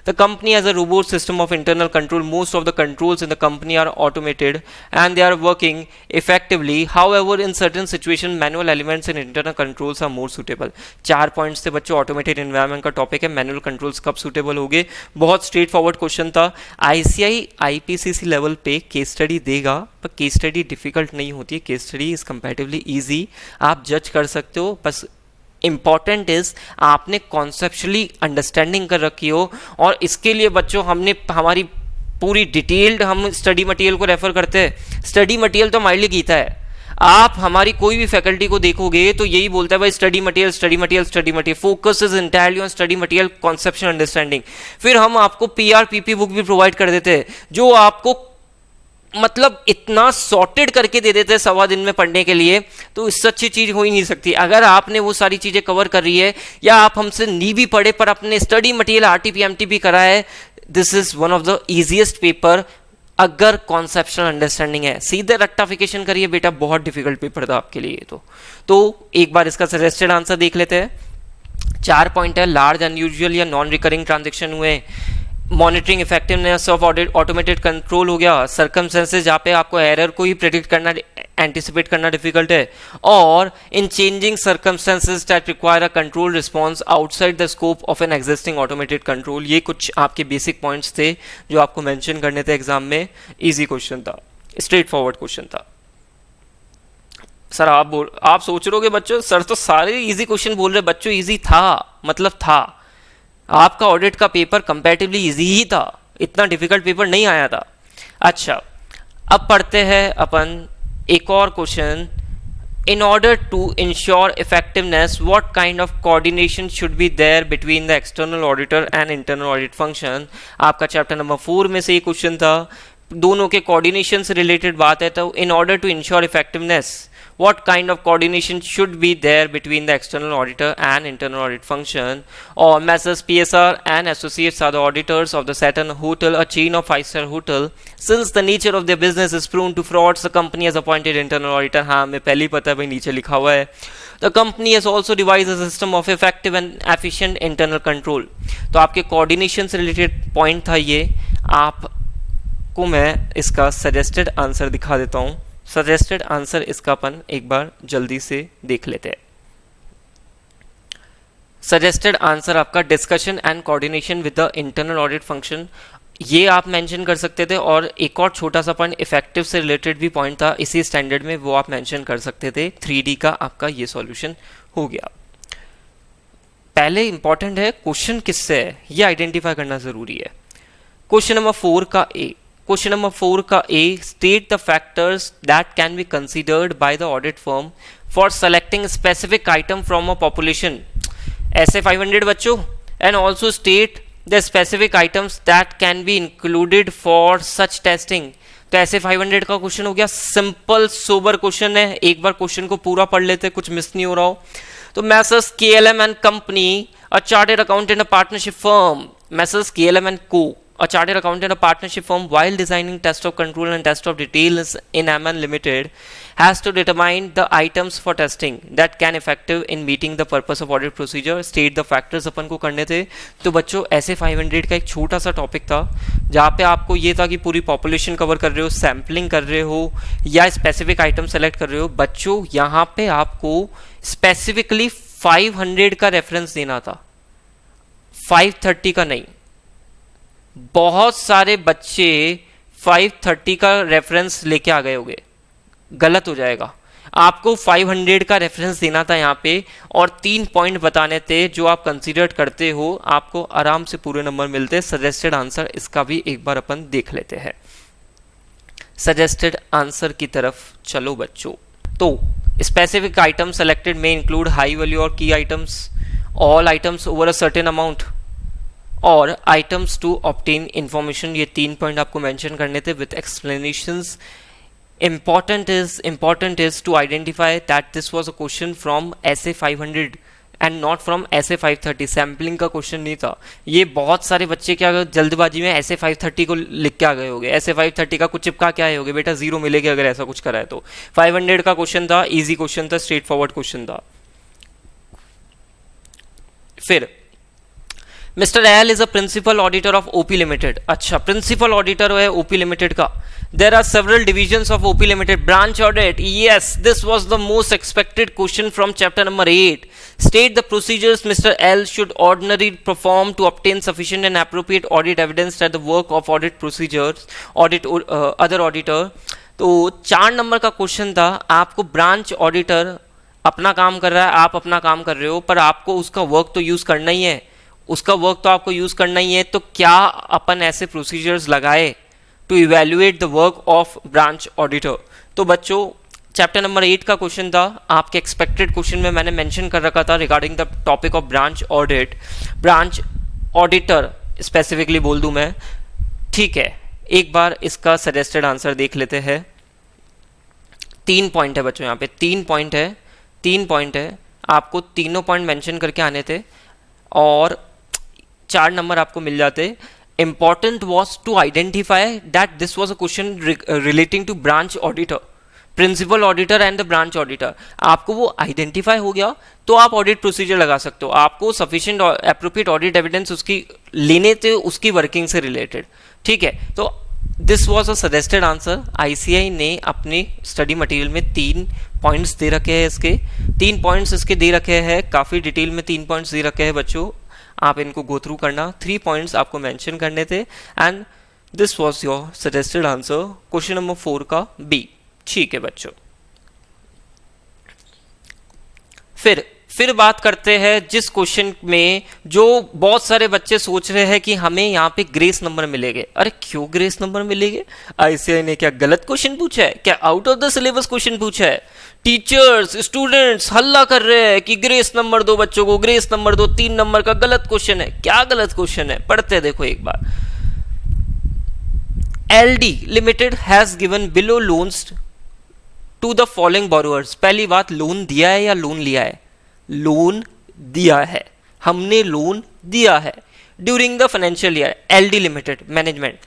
The company has a robust system of internal control, most of the controls in the company are automated and they are working effectively, however in certain situation manual elements in internal controls are more suitable. 4 points थे बच्चों, automated environment का topic है, manual controls कब suitable हो गए। बहुत straight forward question था। ICAI IPCC level पे केस स्टडी देगा, पर केस स्टडी डिफिकल्ट नहीं होती है, case study is comparatively easy, आप जज कर सकते हो। बस इंपॉर्टेंट इज आपने कॉन्सेप्चुअली अंडरस्टैंडिंग कर रखी हो। और इसके लिए बच्चों हमने हमारी पूरी डिटेल्ड हम स्टडी मटेरियल को रेफर करते हैं। स्टडी मटेरियल तो हमारे लिए गीता है। आप हमारी कोई भी फैकल्टी को देखोगे तो यही बोलता है भाई study material study material study material, focus is entirely on study material, conception understanding. फिर हम आपको पीआरपीपी बुक भी प्रोवाइड कर देते हैं जो आपको मतलब इतना सॉर्टेड करके दे देते हैं 1.25 दिन में पढ़ने के लिए, तो इससे अच्छी चीज हो ही नहीं सकती। अगर आपने वो सारी चीजें कवर कर रही है या आप हमसे नहीं भी पढ़े पर अपने स्टडी मटेरियल आरटीपीएमटी भी करा है, this is one of the easiest paper अगर कॉन्सेप्शनल अंडरस्टैंडिंग है। सीधे रेक्टिफिकेशन करिए बेटा, बहुत डिफिकल्ट पेपर था आपके लिए। तो एक बार इसका सजेस्टेड आंसर देख लेते हैं। 4 पॉइंट है, लार्ज अनयूजुअल या नॉन रिकरिंग ट्रांजेक्शन हुए, monitoring effectiveness of automated control हो गया, सर्कमस्टेंसेस जहाँ पे आपको एरर को ही प्रेडिक्ट करना एंटिसिपेट करना डिफिकल्ट है, और इन changing circumstances that require a control response outside the scope of an existing automated control. ये कुछ आपके बेसिक पॉइंट्स थे जो आपको मेंशन करने थे एग्जाम में। इजी क्वेश्चन था, स्ट्रेट फॉरवर्ड क्वेश्चन था। सर आप सोच रहे होगे बच्चों सर तो सारे इजी क्वेश्चन बोल रहे, बच्चों इजी था मतलब था, आपका ऑडिट का पेपर कंपैरेटिवली इजी ही था, इतना डिफिकल्ट पेपर नहीं आया था। अच्छा, अब पढ़ते हैं अपन एक और question. In order to ensure effectiveness what kind of coordination should be there between the external auditor and internal audit function. आपका चैप्टर नंबर 4 में से ये क्वेश्चन था, दोनों के कोऑर्डिनेशन से रिलेटेड बात है। तो in order to ensure effectiveness what kind of coordination should be there between the external auditor and internal audit function, or Messrs PSR and Associates are the auditors of the Saturn Hotel, a chain of 5-star hotel. Since the nature of their business is prone to frauds, the company has appointed internal auditor. हाँ हमें पहले ही पता है भाई, नीचे लिखा हुआ है। The company has also devised a system of effective and efficient internal control. तो आपके coordination से related point था ये, आपको मैं इसका suggested answer दिखा देता हूँ। सजेस्टेड आंसर इसका अपन एक बार जल्दी से देख लेते हैं। सजेस्टेड आंसर आपका discussion and coordination with the internal audit function, ये आप मेंशन कर सकते थे। और एक और छोटा सा पॉइंट इफेक्टिव से रिलेटेड भी पॉइंट था इसी स्टैंडर्ड में, वो आप मेंशन कर सकते थे। 3D का आपका ये सॉल्यूशन हो गया। पहले इंपॉर्टेंट है क्वेश्चन किससे है ये आइडेंटिफाई करना जरूरी है। क्वेश्चन नंबर 4 का ए, क्वेश्चन नंबर 4 का A, state the factors that can be considered by the audit firm for selecting specific item from a population ऐसे 500 बच्चों, and also state the specific items that can be included for such testing. तो ऐसे 500 का question हो गया, simple sober question है। एक बार question को पूरा पढ़ लेते, कुछ मिस नहीं हो रहा हो। तो Messrs KLM and company, a chartered accountant, a partnership firm, Messrs KLM and को, a chartered accountant, a partnership firm, while designing test of control and test of details in MN Limited, has to determine the items for testing that can effective in meeting the purpose of audit procedure. State the factors अपन को करने थे। तो बच्चों ऐसे 500 का एक छोटा सा टॉपिक था जहाँ पे आपको ये था कि पूरी पॉपुलेशन कवर कर रहे हो, सैम्पलिंग कर रहे हो या स्पेसिफिक आइटम सेलेक्ट कर रहे हो। बच्चों यहाँ पे आपको स्पेसिफिकली 500 का रेफरेंस देना था, 530 का नहीं। बहुत सारे बच्चे 530 का रेफरेंस लेके आ गए होंगे, गलत हो जाएगा। आपको 500 का रेफरेंस देना था यहाँ पे और 3 पॉइंट बताने थे जो आप कंसीडर करते हो, आपको आराम से पूरे नंबर मिलते। सजेस्टेड आंसर इसका भी एक बार अपन देख लेते हैं। सजेस्टेड आंसर की तरफ चलो बच्चों। तो स्पेसिफिक आइटम सेलेक्टेड में इंक्लूड हाई वैल्यू और की items, all items over a certain amount और आइटम्स टू ऑब्टेन इंफॉर्मेशन। ये 3 पॉइंट आपको मेंशन करने थे with explanations. important is to identify that this was a question from SA 500 and not from SA 530। Sampling का question नहीं था ये। बहुत सारे बच्चे क्या जल्दबाजी में SA 530 को लिख के आ गए होंगे, SA 530 का कुछ चिपका के आए होंगे, बेटा 0 मिलेगा अगर ऐसा कुछ करा है तो। 500 का क्वेश्चन था, इजी क्वेश्चन था, स्ट्रेट फॉरवर्ड क्वेश्चन था। फिर mister L is a principal auditor of OP limited. अच्छा, प्रिंसिपल ऑडिटर है ओपी लिमिटेड का। There are several divisions of OP limited. Branch audit, yes this was the most expected question from chapter number 8। State the procedures mister L should ordinary perform to obtain sufficient and appropriate audit evidence that the work of audit procedures audit other auditor. तो 4 number का question था। आपको branch auditor अपना काम कर रहा है, आप अपना काम कर रहे हो, पर आपको उसका वर्क तो यूज करना ही है, उसका वर्क तो आपको यूज करना ही है। तो क्या अपन ऐसे प्रोसीजर्स लगाए to evaluate the work of branch auditor. तो बच्चों चैप्टर नंबर 8 का क्वेश्चन था, आपके एक्सपेक्टेड क्वेश्चन में मैंने मेंशन कर रखा था regarding the topic of branch audit, branch auditor specifically बोल दूं मैं। ठीक है, एक बार इसका सजेस्टेड आंसर देख लेते हैं। 3 पॉइंट है बच्चों, यहाँ पे 3 पॉइंट है, आपको तीनों पॉइंट मेंशन करके आने थे और 4 नंबर आपको मिल जाते। Important was to identify that this was a question relating to branch auditor, principal auditor and the branch auditor. आपको वो आइडेंटिफाई हो गया तो आप ऑडिट प्रोसीजर लगा सकते हो। आपको सफिशिएंट एप्रोप्रिएट ऑडिट एविडेंस उसकी लेने थे, उसकी वर्किंग से रिलेटेड। ठीक है, तो this was a suggested answer. ICI ने अपने स्टडी मटेरियल में 3 पॉइंट्स दे रखे हैं, इसके 3 पॉइंट्स इसके दे रखे हैं, काफ़ी डिटेल में 3 पॉइंट्स दे रखे हैं बच्चों। आप इनको गो थ्रू करना। 3 पॉइंट्स आपको मेंशन करने थे and this was your suggested answer question number 4 का बी। ठीक है बच्चों, फिर बात करते हैं जिस क्वेश्चन में जो बहुत सारे बच्चे सोच रहे हैं कि हमें यहाँ पे ग्रेस नंबर मिलेंगे। अरे क्यों ग्रेस नंबर मिलेंगे? आईसीआई ने क्या गलत क्वेश्चन पूछा है? क्या out of the syllabus question पूछा है? टीचर्स स्टूडेंट्स हल्ला कर रहे हैं कि ग्रेस नंबर दो बच्चों को, ग्रेस नंबर दो, 3 नंबर का गलत क्वेश्चन है। क्या गलत क्वेश्चन है? पढ़ते देखो एक बार। LD limited has given below loans to the following borrowers. पहली बात, लोन दिया है या लोन लिया है? लोन दिया है, हमने लोन दिया है during the financial year. LD limited management,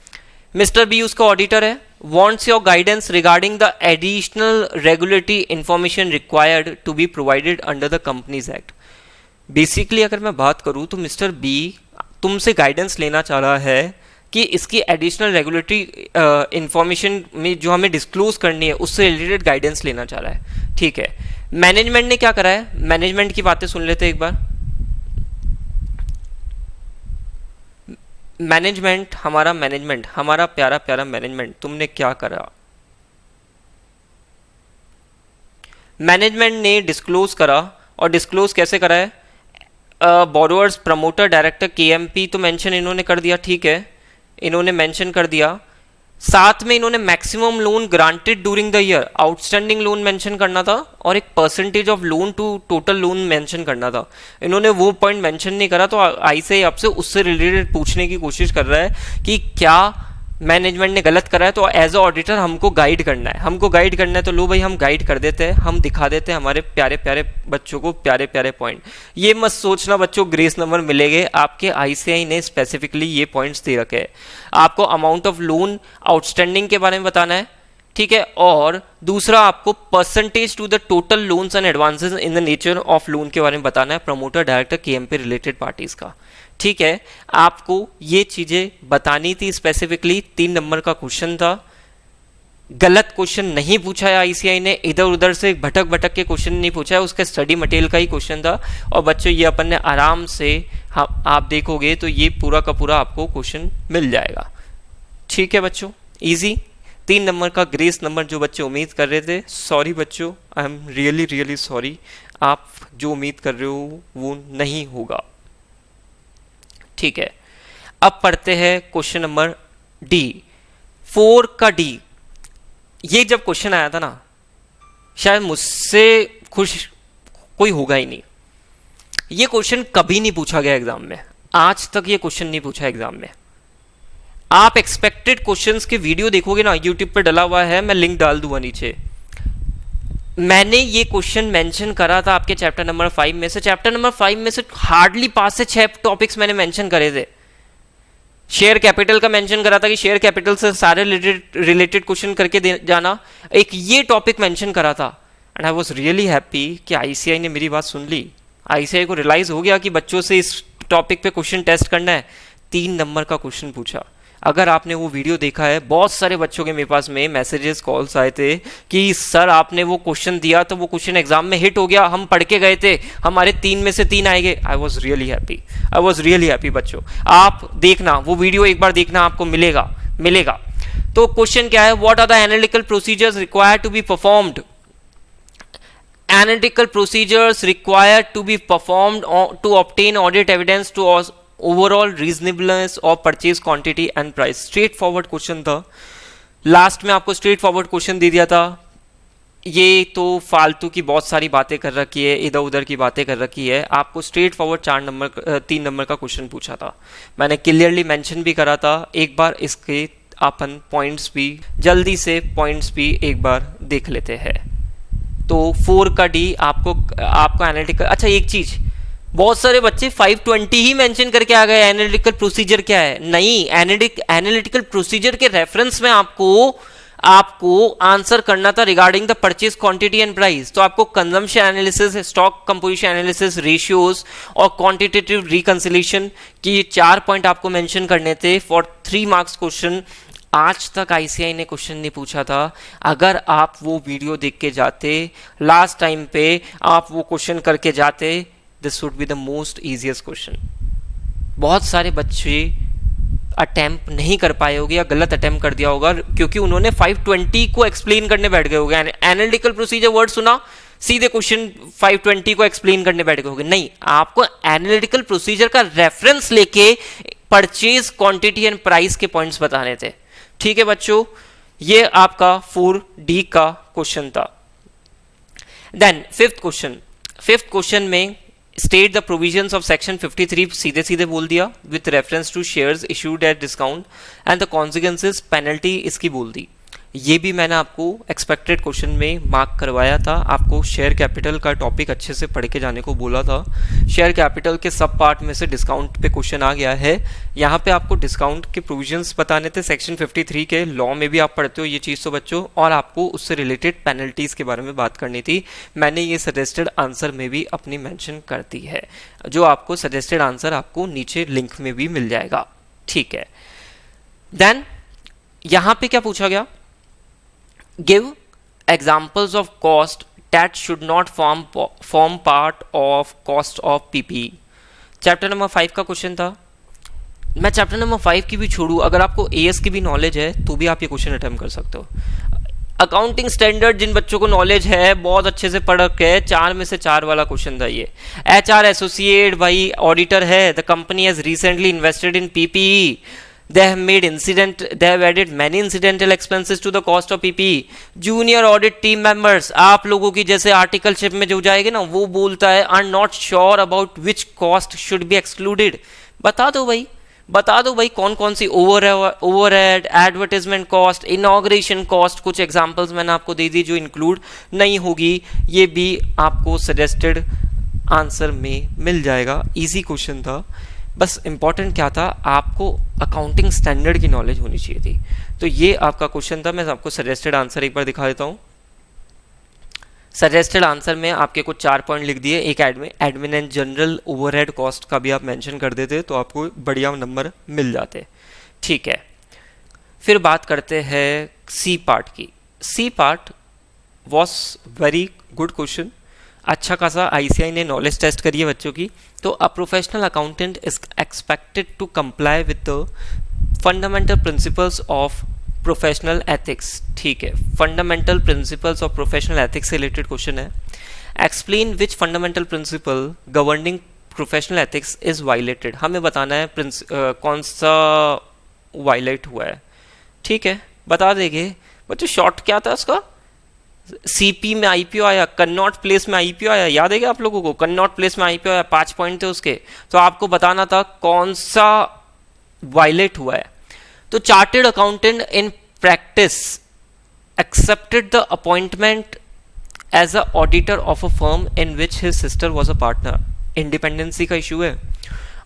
mister B उसका ऑडिटर है, wants your guidance regarding the additional regulatory information required to be provided under the Companies Act। Basically अगर मैं बात करूं तो मिस्टर बी तुमसे गाइडेंस लेना चाह रहा है कि इसकी एडिशनल रेगुलेटरी इंफॉर्मेशन में जो हमें डिस्क्लोज करनी है उससे रिलेटेड गाइडेंस लेना चाह रहा है। ठीक है, मैनेजमेंट ने क्या करा है? मैनेजमेंट की बातें सुन लेते हैं एक बार। मैनेजमेंट, हमारा प्यारा प्यारा मैनेजमेंट, तुमने क्या करा? मैनेजमेंट ने डिस्क्लोज करा, और डिस्क्लोज कैसे करा है? बोरोअर्स, प्रमोटर, डायरेक्टर, केएमपी तो मेंशन इन्होंने कर दिया। ठीक है, इन्होंने मेंशन कर दिया। साथ में इन्होंने maximum loan granted during the year, outstanding loan mention करना था, और एक percentage of loan to total loan mention करना था। इन्होंने वो पॉइंट मेंशन नहीं करा, तो आईसीआई आपसे उससे रिलेटेड पूछने की कोशिश कर रहा है कि क्या मैनेजमेंट ने गलत करा है। तो एज अ ऑडिटर हमको गाइड करना है, तो लो भाई हम गाइड कर देते हैं, हम दिखा देते हैं हमारे प्यारे प्यारे बच्चों को प्यारे प्यारे पॉइंट। ये मत सोचना बच्चों ग्रेस नंबर मिलेंगे, आपके आईसीआई ने स्पेसिफिकली ये पॉइंट्स दे रखे हैं। आपको अमाउंट ऑफ लोन आउटस्टैंडिंग के बारे में बताना है। ठीक है, और दूसरा आपको percentage to the total loans and advances in the nature of loan के बारे में बताना है, promoter, director, KMP related parties का। ठीक है, आपको ये चीजें बतानी थी स्पेसिफिकली। 3 नंबर का क्वेश्चन था, गलत क्वेश्चन नहीं पूछा है आईसीआई ने, इधर उधर से भटक के क्वेश्चन नहीं पूछा है, उसके स्टडी मटेरियल का ही क्वेश्चन था। और बच्चों ये अपन ने आराम से, आप देखोगे तो ये पूरा का पूरा आपको क्वेश्चन मिल जाएगा। ठीक है बच्चों, इजी। 3 नंबर का ग्रेस नंबर जो बच्चे उम्मीद कर रहे थे, सॉरी बच्चों, I am really really sorry, आप जो उम्मीद कर रहे हो वो नहीं होगा। ठीक है, अब पढ़ते हैं क्वेश्चन नंबर डी, 4 का डी। ये जब क्वेश्चन आया था ना, शायद मुझसे खुश कोई होगा ही नहीं। ये क्वेश्चन कभी नहीं पूछा गया एग्जाम में, आज तक ये क्वेश्चन नहीं पूछा एग्जाम में। आप एक्सपेक्टेड क्वेश्चंस के वीडियो देखोगे ना, यूट्यूब पे डला हुआ है, मैं लिंक डाल दूंगा नीचे। मैंने ये क्वेश्चन मेंशन करा था आपके चैप्टर नंबर 5 में से। चैप्टर नंबर 5 में से हार्डली 5 से 6 टॉपिक्स मैंने मेंशन करे थे। शेयर कैपिटल का मेंशन करा था कि शेयर कैपिटल से सारे रिलेटेड क्वेश्चन करके जाना, एक ये टॉपिक मेंशन करा था। And I was really happy कि आईसीआई ने मेरी बात सुन ली। आईसीआई को रियलाइज हो गया कि बच्चों से इस टॉपिक पे क्वेश्चन टेस्ट करना है। 3 नंबर का क्वेश्चन पूछा। अगर आपने वो वीडियो देखा है, बहुत सारे बच्चों के मेरे पास में मैसेजेस कॉल्स आए थे कि सर आपने वो क्वेश्चन दिया तो वो क्वेश्चन एग्जाम में हिट हो गया, हम पढ़ के गए थे, हमारे 3 में से 3 आएंगे। I was really happy, I was really happy. बच्चों आप देखना वो वीडियो, एक बार देखना, आपको मिलेगा। तो क्वेश्चन क्या है, what are the analytical procedures required to be performed. Analytical procedures required to be performed to obtain audit evidence to overall reasonableness of purchase quantity and price। Straight forward question था, last में आपको straight forward question दे दिया था। ये तो फालतू की बहुत सारी बातें कर रखी है, इधर उधर की बातें कर रखी है। आपको स्ट्रेट फॉरवर्ड 3 नंबर का क्वेश्चन पूछा था, मैंने क्लियरली मेंशन भी करा था। एक बार इसके अपन पॉइंट्स भी, जल्दी से पॉइंट्स भी एक बार देख लेते हैं। तो 4 का डी आपको एनालिटिकल, अच्छा एक चीज, बहुत सारे बच्चे 520 ही मेंशन करके आ गए, एनालिटिकल प्रोसीजर क्या है। नहीं, एनालिटिकल प्रोसीजर के रेफरेंस में आपको आंसर करना था regarding the purchase quantity and price. तो आपको consumption analysis, stock composition analysis, ratios और क्वांटिटेटिव रिकंसिलिएशन की 4 पॉइंट आपको मेंशन करने थे फॉर 3 मार्क्स क्वेश्चन। आज तक आईसीआई ने क्वेश्चन नहीं पूछा था। अगर आप वो वीडियो देख के जाते, लास्ट टाइम पे आप वो क्वेश्चन करके जाते, this would be the most easiest question. बहुत सारे बच्चे अटेम्प्ट नहीं कर पाए होंगे या गलत अटेम्प्ट कर दिया होगा, क्योंकि उन्होंने 520 को एक्सप्लेन करने बैठ गए होंगे। एनालिटिकल प्रोसीजर वर्ड सुना, सीधे क्वेश्चन 520 को एक्सप्लेन करने बैठ गए होंगे। नहीं, आपको एनालिटिकल प्रोसीजर का रेफरेंस लेके परचेज क्वांटिटी एंड प्राइस के पॉइंट्स बताने थे। ठीक है बच्चों, ये आपका 4D का क्वेश्चन था। देन फिफ्थ क्वेश्चन में state the provisions of section 53 सीधे बोल दिया with reference to shares issued at discount and the consequences penalty, इसकी बोल दी। ये भी मैंने आपको एक्सपेक्टेड क्वेश्चन में मार्क करवाया था। आपको शेयर कैपिटल का टॉपिक अच्छे से पढ़ के जाने को बोला था। शेयर कैपिटल के सब पार्ट में से डिस्काउंट पे क्वेश्चन आ गया है। यहाँ पे आपको डिस्काउंट के प्रोविजंस बताने थे, सेक्शन 53 के लॉ में भी आप पढ़ते हो ये चीज़ तो बच्चों, और आपको उससे रिलेटेड पेनल्टीज़ के बारे में बात करनी थी। मैंने ये सजेस्टेड आंसर में भी अपनी मेंशन कर दी है, जो आपको सजेस्टेड आंसर आपको नीचे लिंक में भी मिल जाएगा। ठीक है, देन यहाँ पे क्या पूछा गया, give examples of cost that should not form part of cost of PPE। Chapter number 5 का क्वेश्चन था। मैं चैप्टर नंबर 5 की भी छोड़ू, अगर आपको एएस की भी नॉलेज है तो भी आप ये क्वेश्चन अटेम्प्ट कर सकते हो। अकाउंटिंग स्टैंडर्ड जिन बच्चों को नॉलेज है, बहुत अच्छे से पढ़ रखे है, 4 में से 4 वाला क्वेश्चन था ये। HR एसोसिएट भाई ऑडिटर है, the company has recently invested in PPE, they have added many incidental expenses to the cost of PPE। junior audit team members, आप लोगों की जैसे आर्टिकलशिप में जो जाएगी ना, वो बोलता है are not sure about which cost should be excluded। बता दो भाई कौन कौन सी overhead, advertisement cost, inauguration cost, कुछ एग्जांपल्स मैंने आपको दे दी जो इंक्लूड नहीं होगी। ये भी आपको सजेस्टेड आंसर में मिल जाएगा। इजी क्वेश्चन था, बस इंपॉर्टेंट क्या था, आपको अकाउंटिंग स्टैंडर्ड की नॉलेज होनी चाहिए थी। तो ये आपका क्वेश्चन था। मैं आपको सजेस्टेड आंसर एक बार दिखा देता हूँ। सजेस्टेड आंसर में आपके कुछ 4 पॉइंट लिख दिए। एक admin and general overhead cost का भी आप मेंशन कर देते तो आपको बढ़िया नंबर मिल जाते। ठीक है, फिर बात करते हैं सी पार्ट की। C part was very good question, अच्छा खासा आईसीआई ने नॉलेज टेस्ट करी है बच्चों की। तो a professional accountant is expected to comply with the fundamental principles of professional ethics, ठीक है, fundamental principles of professional ethics से रिलेटेड क्वेश्चन है। Explain which fundamental principle governing professional ethics is violated, हमें बताना है कौन सा वायलेट हुआ है, ठीक है, बता देंगे बच्चों। शॉर्ट क्या था उसका, सीपी में आईपीओ आया, कन्नॉट प्लेस में आईपीओ आया, याद है क्या आप लोगों को, कन्नॉट प्लेस में आईपीओ आया, 5 पॉइंट थे उसके, तो आपको बताना था कौन सा वायलेट हुआ है। तो chartered accountant in practice accepted the appointment as a auditor of a firm in which his sister was a partner, independency का इशू है,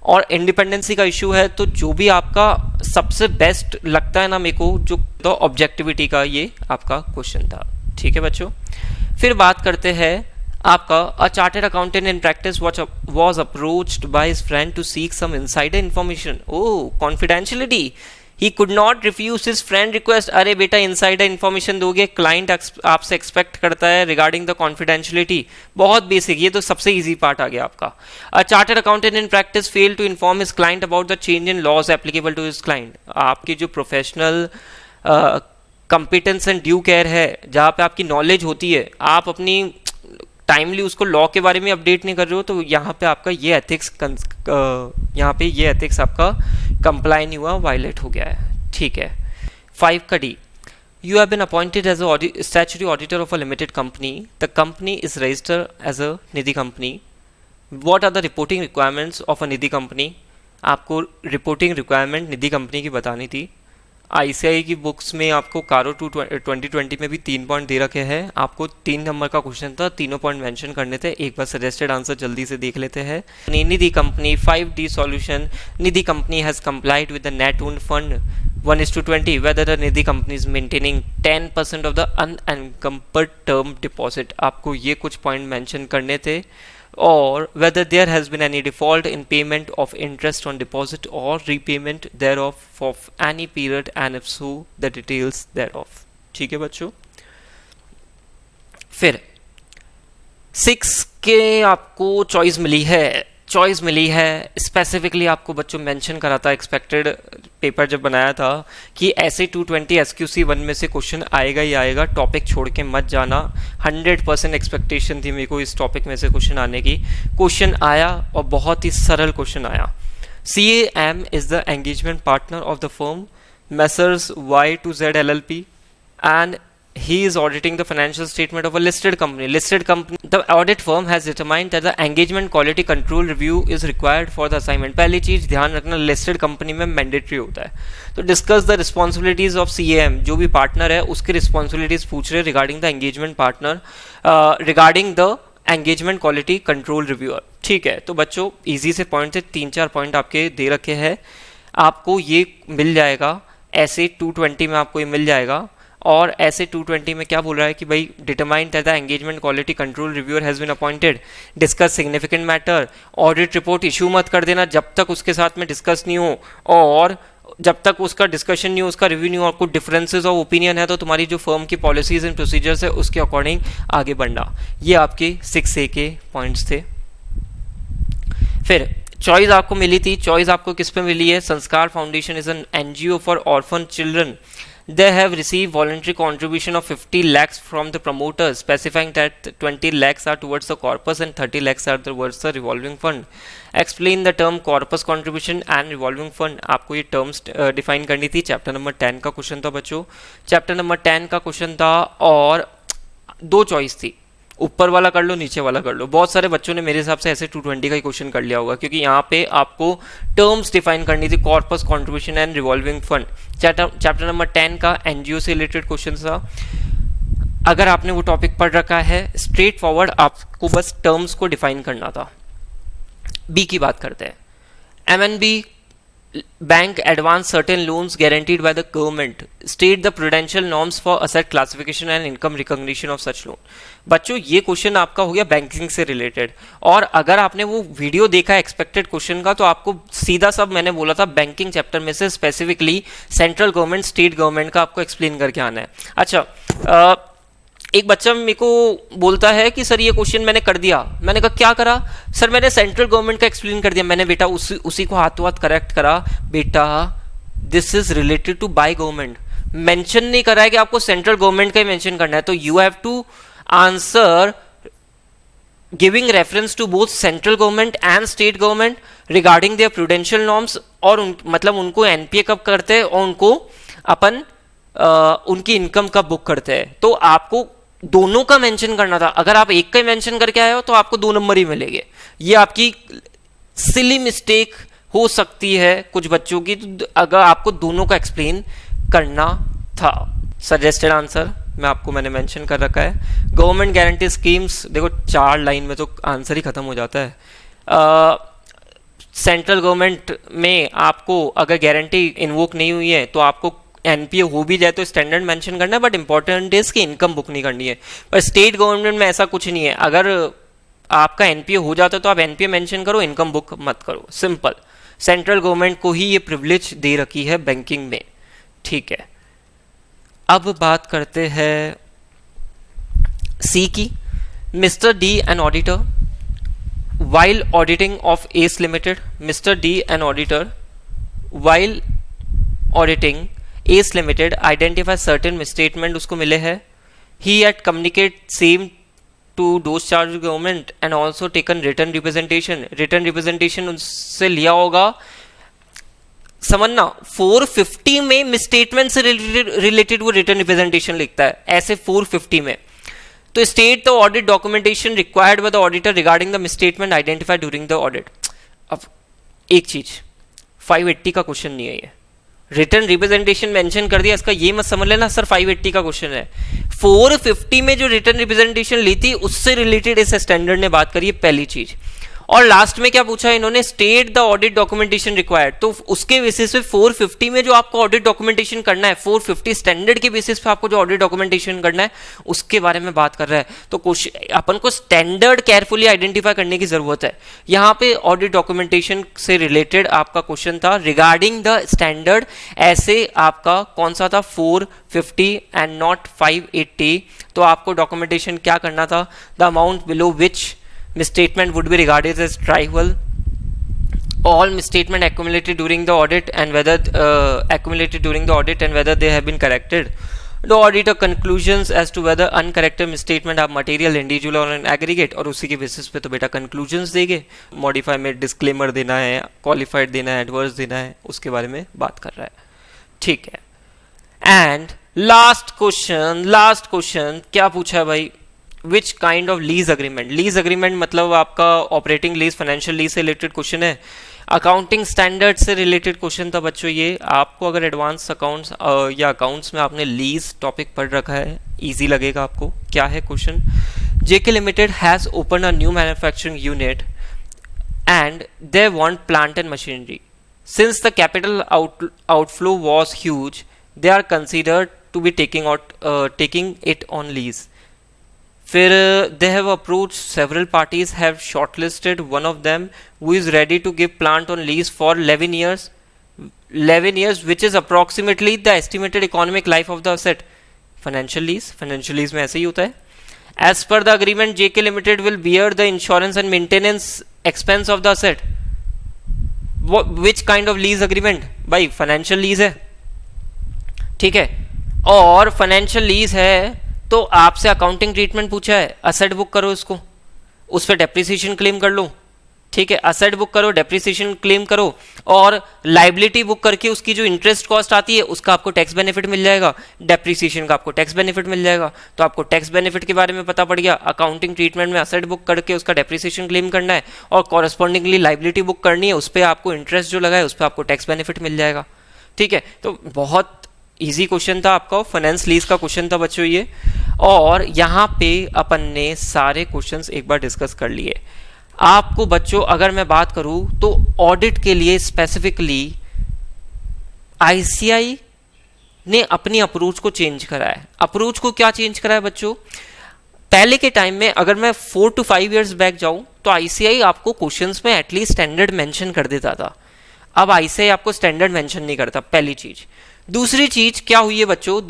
और इंडिपेंडेंसी का इशू है तो जो भी आपका सबसे बेस्ट लगता है ना मेरे को, जो तो ऑब्जेक्टिविटी का ये आपका क्वेश्चन था, ठीक है बच्चों। फिर बात करते हैं आपका, a chartered accountant in practice was approached by his friend to seek some insider information, oh confidentiality, he could not refuse his friend request, अरे बेटा इनसाइडर इंफॉर्मेशन दोगे, क्लाइंट आपसे एक्सपेक्ट करता है रिगार्डिंग द कॉन्फिडेंशियलिटी, बहुत बेसिक, ये तो सबसे इजी पार्ट आ गया आपका। A chartered accountant in practice fail to inform his client about the change in laws applicable to his client, आपकी जो professional competence and due care है, जहाँ पे आपकी नॉलेज होती है, आप अपनी टाइमली उसको लॉ के बारे में अपडेट नहीं कर रहे हो, तो यहाँ पे आपका ये एथिक्स आपका कंप्लाई नहीं हुआ, वायलेट हो गया है, ठीक है। 5 का D, you have been appointed as a statutory auditor of a limited company, the company is registered as a Nidhi company, what are the reporting requirements of a Nidhi company, आपको रिपोर्टिंग रिक्वायरमेंट निधि कंपनी की बतानी थी। ICI की books में आपको कारो 2020 में भी 3 पॉइंट दे रखे हैं, आपको 3 नंबर का क्वेश्चन था, तीनों पॉइंट मेंशन करने थे, एक बार सजेस्टेड आंसर जल्दी से देख लेते हैं। Nidhi company 5D solution, Nidhi company has complied with the net owned fund 1:20, whether the Nidhi company is maintaining 10% of the unencumbered term deposit, आपको ये कुछ पॉइंट मेंशन करने थे, और whether there has been any default in payment of interest on deposit or repayment thereof of any period, and if so the details thereof, ठीक है बच्चों। फिर 6 के आपको चॉइस मिली है, स्पेसिफिकली आपको बच्चों मेंशन करा था, एक्सपेक्टेड पेपर जब बनाया था कि ऐसे 220 SQC 1 में से क्वेश्चन आएगा ही आएगा, टॉपिक छोड़ के मत जाना, 100% एक्सपेक्टेशन थी मेरे को इस टॉपिक में से क्वेश्चन आने की। क्वेश्चन आया और बहुत ही सरल क्वेश्चन आया। CAM is the engagement partner of the firm Messrs Y to Z LLP and he is auditing the financial statement of a listed company. The audit firm has determined that the engagement quality control review is required for the assignment. पहली चीज ध्यान रखना, listed company में mandatory होता है। तो discuss the responsibilities of CAM, जो भी partner है उसके responsibilities पूछ रहे regarding the engagement partner, regarding the engagement quality control reviewer, ठीक है। तो बच्चों easy से पॉइंट थे, 3-4 पॉइंट आपके दे रखे हैं, आपको ये मिल जाएगा, ऐसे 220 में आपको ये मिल जाएगा। और ऐसे 220 में क्या बोल रहा है कि भाई determine that the engagement quality control reviewer has been appointed, discuss significant matter, audit report issue मत कर देना जब तक उसके साथ में डिस्कस नहीं हो, और जब तक उसका डिस्कशन नहीं हो, उसका रिव्यू नहीं हो, और कुछ डिफरेंसेस ऑफ ओपिनियन है तो तुम्हारी जो फर्म की पॉलिसीज एंड प्रोसीजर्स है उसके अकॉर्डिंग आगे बढ़ना। ये आपके 6A के पॉइंट्स थे। फिर चॉइस आपको मिली थी, चॉइस आपको किस पे मिली है, संस्कार foundation is an NGO for orphan children, they have received voluntary contribution of 50 lakhs from the promoters, specifying that 20 lakhs are towards the corpus and 30 lakhs are towards the revolving fund. Explain the term corpus contribution and revolving fund, आपको ये terms define करनी थी। Chapter number 10 का question था बच्चों, chapter number 10 का question था, और 2 चॉइस थी, ऊपर वाला कर लो नीचे वाला कर लो। बहुत सारे बच्चों ने मेरे हिसाब से ऐसे 220 का ही क्वेश्चन कर लिया होगा, क्योंकि यहाँ पे आपको टर्म्स डिफाइन करनी थी, corpus contribution and revolving fund. Chapter number 10 का NGO से रिलेटेड क्वेश्चन था। अगर आपने वो टॉपिक पढ़ रखा है, स्ट्रेट फॉरवर्ड आपको बस टर्म्स को डिफाइन करना था। बी की बात करते हैं। MNB bank advance certain loans guaranteed by the government, state the prudential norms for asset classification and income recognition of such loan। बच्चों ये क्वेश्चन आपका हो गया बैंकिंग से रिलेटेड, और अगर आपने वो वीडियो देखा एक्सपेक्टेड क्वेश्चन का तो आपको सीधा सब मैंने बोला था बैंकिंग चैप्टर में से specifically central government state government का आपको एक्सप्लेन करके आना है। अच्छा, एक बच्चा मेरे को बोलता है कि सर ये क्वेश्चन मैंने कर दिया। मैंने कहा क्या करा? सर मैंने सेंट्रल गवर्नमेंट का एक्सप्लेन कर दिया। मैंने बेटा उसी को हाथों हाथ करेक्ट करा, बेटा this is related to by government. Mention नहीं करा है कि आपको सेंट्रल गवर्नमेंट का ही मेंशन करना है, तो you have to answer giving reference to both central government and state government regarding their prudential norms, और मतलब उनको एनपीए कब करते हैं और उनको अपन उनकी इनकम कब बुक करते हैं। तो आपको दोनों का मेंशन करना था, अगर आप एक का ही मेंशन करके आए हो तो आपको 2 नंबर ही मिलेंगे। ये आपकी सिली मिस्टेक हो सकती है कुछ बच्चों की, तो अगर आपको दोनों का एक्सप्लेन करना था। सजेस्टेड आंसर मैंने मेंशन कर रखा है। गवर्नमेंट गारंटी स्कीम्स, देखो 4 लाइन में तो आंसर ही खत्म हो जाता है। सेंट्रल गवर्नमेंट में आपको अगर गारंटी इन्वोक नहीं हुई है तो आपको एनपीए हो भी जाए तो स्टैंडर्ड मेंशन करना है, बट इंपॉर्टेंट इज कि इनकम बुक नहीं करनी है। पर स्टेट गवर्नमेंट में ऐसा कुछ नहीं है, अगर आपका एनपीए हो जाता है तो आप एनपीए मेंशन करो, इनकम बुक मत करो, सिंपल। सेंट्रल गवर्नमेंट को ही ये प्रिविलेज दे रखी है बैंकिंग में, ठीक है। अब बात करते हैं सी की। Mister D an auditor while auditing of ACE Limited, Mr. D, an auditor, while auditing ACE Limited, identify certain misstatement उसको मिले हैं. He had communicate same to those charged with government and also taken written representation. Written representation उससे लिया होगा. समझना 450 में misstatement से related वो रिटर्न रिप्रेजेंटेशन लिखता है, ऐसे 450 में. तो state the audit documentation required by the auditor regarding the misstatement identified during the audit. अब एक चीज 580 का क्वेश्चन नहीं है ये, रिटर्न रिप्रेजेंटेशन मेंशन कर दिया, इसका ये मत समझ लेना सर 580 का क्वेश्चन है. 450 में जो रिटर्न रिप्रेजेंटेशन ली थी उससे रिलेटेड इस स्टैंडर्ड ने बात करी है, पहली चीज. और लास्ट में क्या पूछा इन्होंने, state the audit documentation required. तो उसके बेसिस पे 450 में जो आपको ऑडिट डॉक्यूमेंटेशन करना है, 450 स्टैंडर्ड के बेसिस पे आपको जो ऑडिट डॉक्यूमेंटेशन करना है उसके बारे में बात कर रहा है. तो अपन को स्टैंडर्ड केयरफुली आइडेंटिफाई करने की जरूरत है. यहाँ पे ऑडिट डॉक्यूमेंटेशन से रिलेटेड आपका क्वेश्चन था रिगार्डिंग द स्टैंडर्ड. ऐसे आपका कौन सा था, 450 एंड नॉट 580. तो आपको डॉक्यूमेंटेशन क्या करना था, the amount below which misstatement would be regarded as trivial, all misstatement accumulated during the audit and whether they have been corrected. The auditor conclusions as to whether uncorrected misstatement are material, individual or an aggregate. और उसी के basis पे तो बेटा conclusions देंगे. modify में disclaimer देना है, qualified देना है, adverse देना है, उसके बारे में बात कर रहा है, ठीक है. and last question क्या पूछा है भाई, which kind of lease agreement. Lease agreement मतलब आपका ऑपरेटिंग लीज, फाइनेंशियल लीज से रिलेटेड क्वेश्चन है. अकाउंटिंग स्टैंडर्ड से रिलेटेड क्वेश्चन था बच्चों ये. आपको अगर एडवांस अकाउंट्स या अकाउंट्स में आपने लीज टॉपिक पढ़ रखा है, इजी लगेगा आपको. क्या है question, JK limited has open a new manufacturing unit and they want plant and machinery. Since the capital outflow was huge, they are considered to be taking it on lease. फिर they have approached several parties, have shortlisted one of them who is ready to give plant on lease for 11 years, which is approximately the estimated economic life of the asset. Financial lease में ऐसे ही होता है. As per the agreement, JK Limited will bear the insurance and maintenance expense of the asset. Which kind of lease agreement? भाई financial lease है, ठीक है. और financial lease है तो आपसे अकाउंटिंग ट्रीटमेंट पूछा है, असेट बुक करो इसको, उस पर डेप्रिसिएशन क्लेम कर लो, ठीक है. असेट बुक करो, डेप्रिसिएशन क्लेम करो, और लाइबिलिटी बुक करके उसकी जो इंटरेस्ट कॉस्ट आती है उसका आपको टैक्स बेनिफिट मिल जाएगा, डेप्रिसिएशन का आपको टैक्स बेनिफिट मिल जाएगा. तो आपको टैक्स बेनिफिट के बारे में पता पड़ गया. अकाउंटिंग ट्रीटमेंट में असेट बुक करके उसका डेप्रिसिएशन क्लेम करना है और कॉरस्पॉन्डिंगली लाइबिलिटी बुक करनी है, उस पर आपको इंटरेस्ट जो लगा है उस पर आपको टैक्स बेनिफिट मिल जाएगा, ठीक है. तो बहुत इजी क्वेश्चन था आपका, फाइनेंस लीज का क्वेश्चन था बच्चों ये. और यहाँ पे अपन ने सारे क्वेश्चंस एक बार डिस्कस कर लिए. आपको बच्चों अगर मैं बात करूं तो ऑडिट के लिए स्पेसिफिकली आईसीआई ने अपनी अप्रोच को चेंज करा है. अप्रोच को क्या चेंज करा है बच्चों, पहले के टाइम में अगर मैं 4 to 5 years बैक जाऊं तो आईसीआई आपको क्वेश्चंस में एटलीस्ट स्टैंडर्ड मेंशन कर देता था. अब आईसीआई आपको स्टैंडर्ड मेंशन नहीं करता, पहली चीज. दूसरी चीज क्या हुई है बच्चों,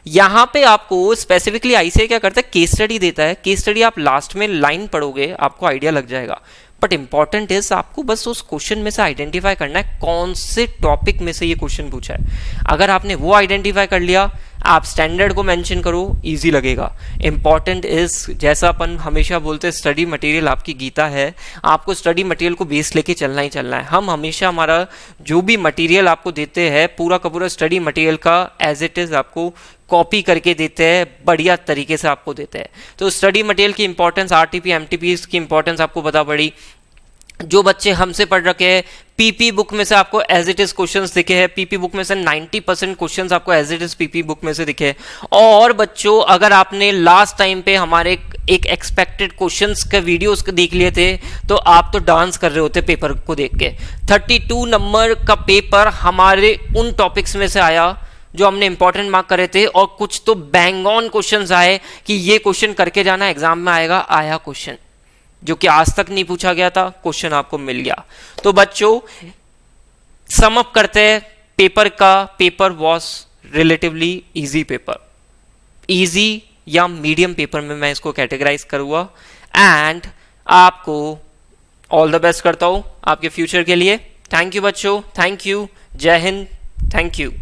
यहां पे आपको स्पेसिफिकली आईसीआई क्या करता है, केस स्टडी देता है. केस स्टडी आप लास्ट में लाइन पढ़ोगे आपको आइडिया लग जाएगा. बट इंपॉर्टेंट इज आपको बस उस क्वेश्चन में से आइडेंटिफाई करना है कौन से टॉपिक में से ये क्वेश्चन पूछा है। अगर आपने वो आइडेंटिफाई कर लिया, आप स्टैंडर्ड को मेंशन करो, इजी लगेगा। इंपॉर्टेंट इज, जैसा अपन हमेशा बोलते हैं, स्टडी मटेरियल आपकी गीता है, आपको स्टडी मटेरियल को बेस लेके चलना ही चलना है। हम हमेशा हमारा जो भी मटेरियल आपको देते हैं पूरा का पूरा स्टडी मटेरियल का एज इट इज आपको कॉपी करके देते हैं, बढ़िया तरीके से आपको देते हैं। तो स्टडी मटेरियल की इंपॉर्टेंस, आरटीपी एमटीपी की इंपॉर्टेंस आपको बता पड़ी। जो बच्चे हमसे पढ़ रखे हैं, पीपी बुक में से आपको एज इट इज क्वेश्चंस दिखे हैं, पीपी बुक में से 90% क्वेश्चंस आपको as it is PP book में से दिखे। और बच्चों, अगर आपने लास्ट टाइम पे हमारे एक एक्सपेक्टेड क्वेश्चंस के वीडियोस देख लिए थे तो आप तो डांस कर रहे होते पेपर को देख के। 32 नंबर का पेपर हमारे उन टॉपिक्स में से आया जो हमने इंपॉर्टेंट मार्क करे थे, और कुछ तो बैंग ऑन क्वेश्चंस आए कि ये क्वेश्चन करके जाना, एग्जाम में आएगा, आया क्वेश्चन जो कि आज तक नहीं पूछा गया था, क्वेश्चन आपको मिल गया। तो बच्चों सम अप करते हैं पेपर का, paper was relatively easy paper, easy या मीडियम पेपर में मैं इसको कैटेगराइज करूंगा। एंड आपको ऑल द बेस्ट करता हूं आपके फ्यूचर के लिए। थैंक यू बच्चों, थैंक यू, जय हिंद, थैंक यू।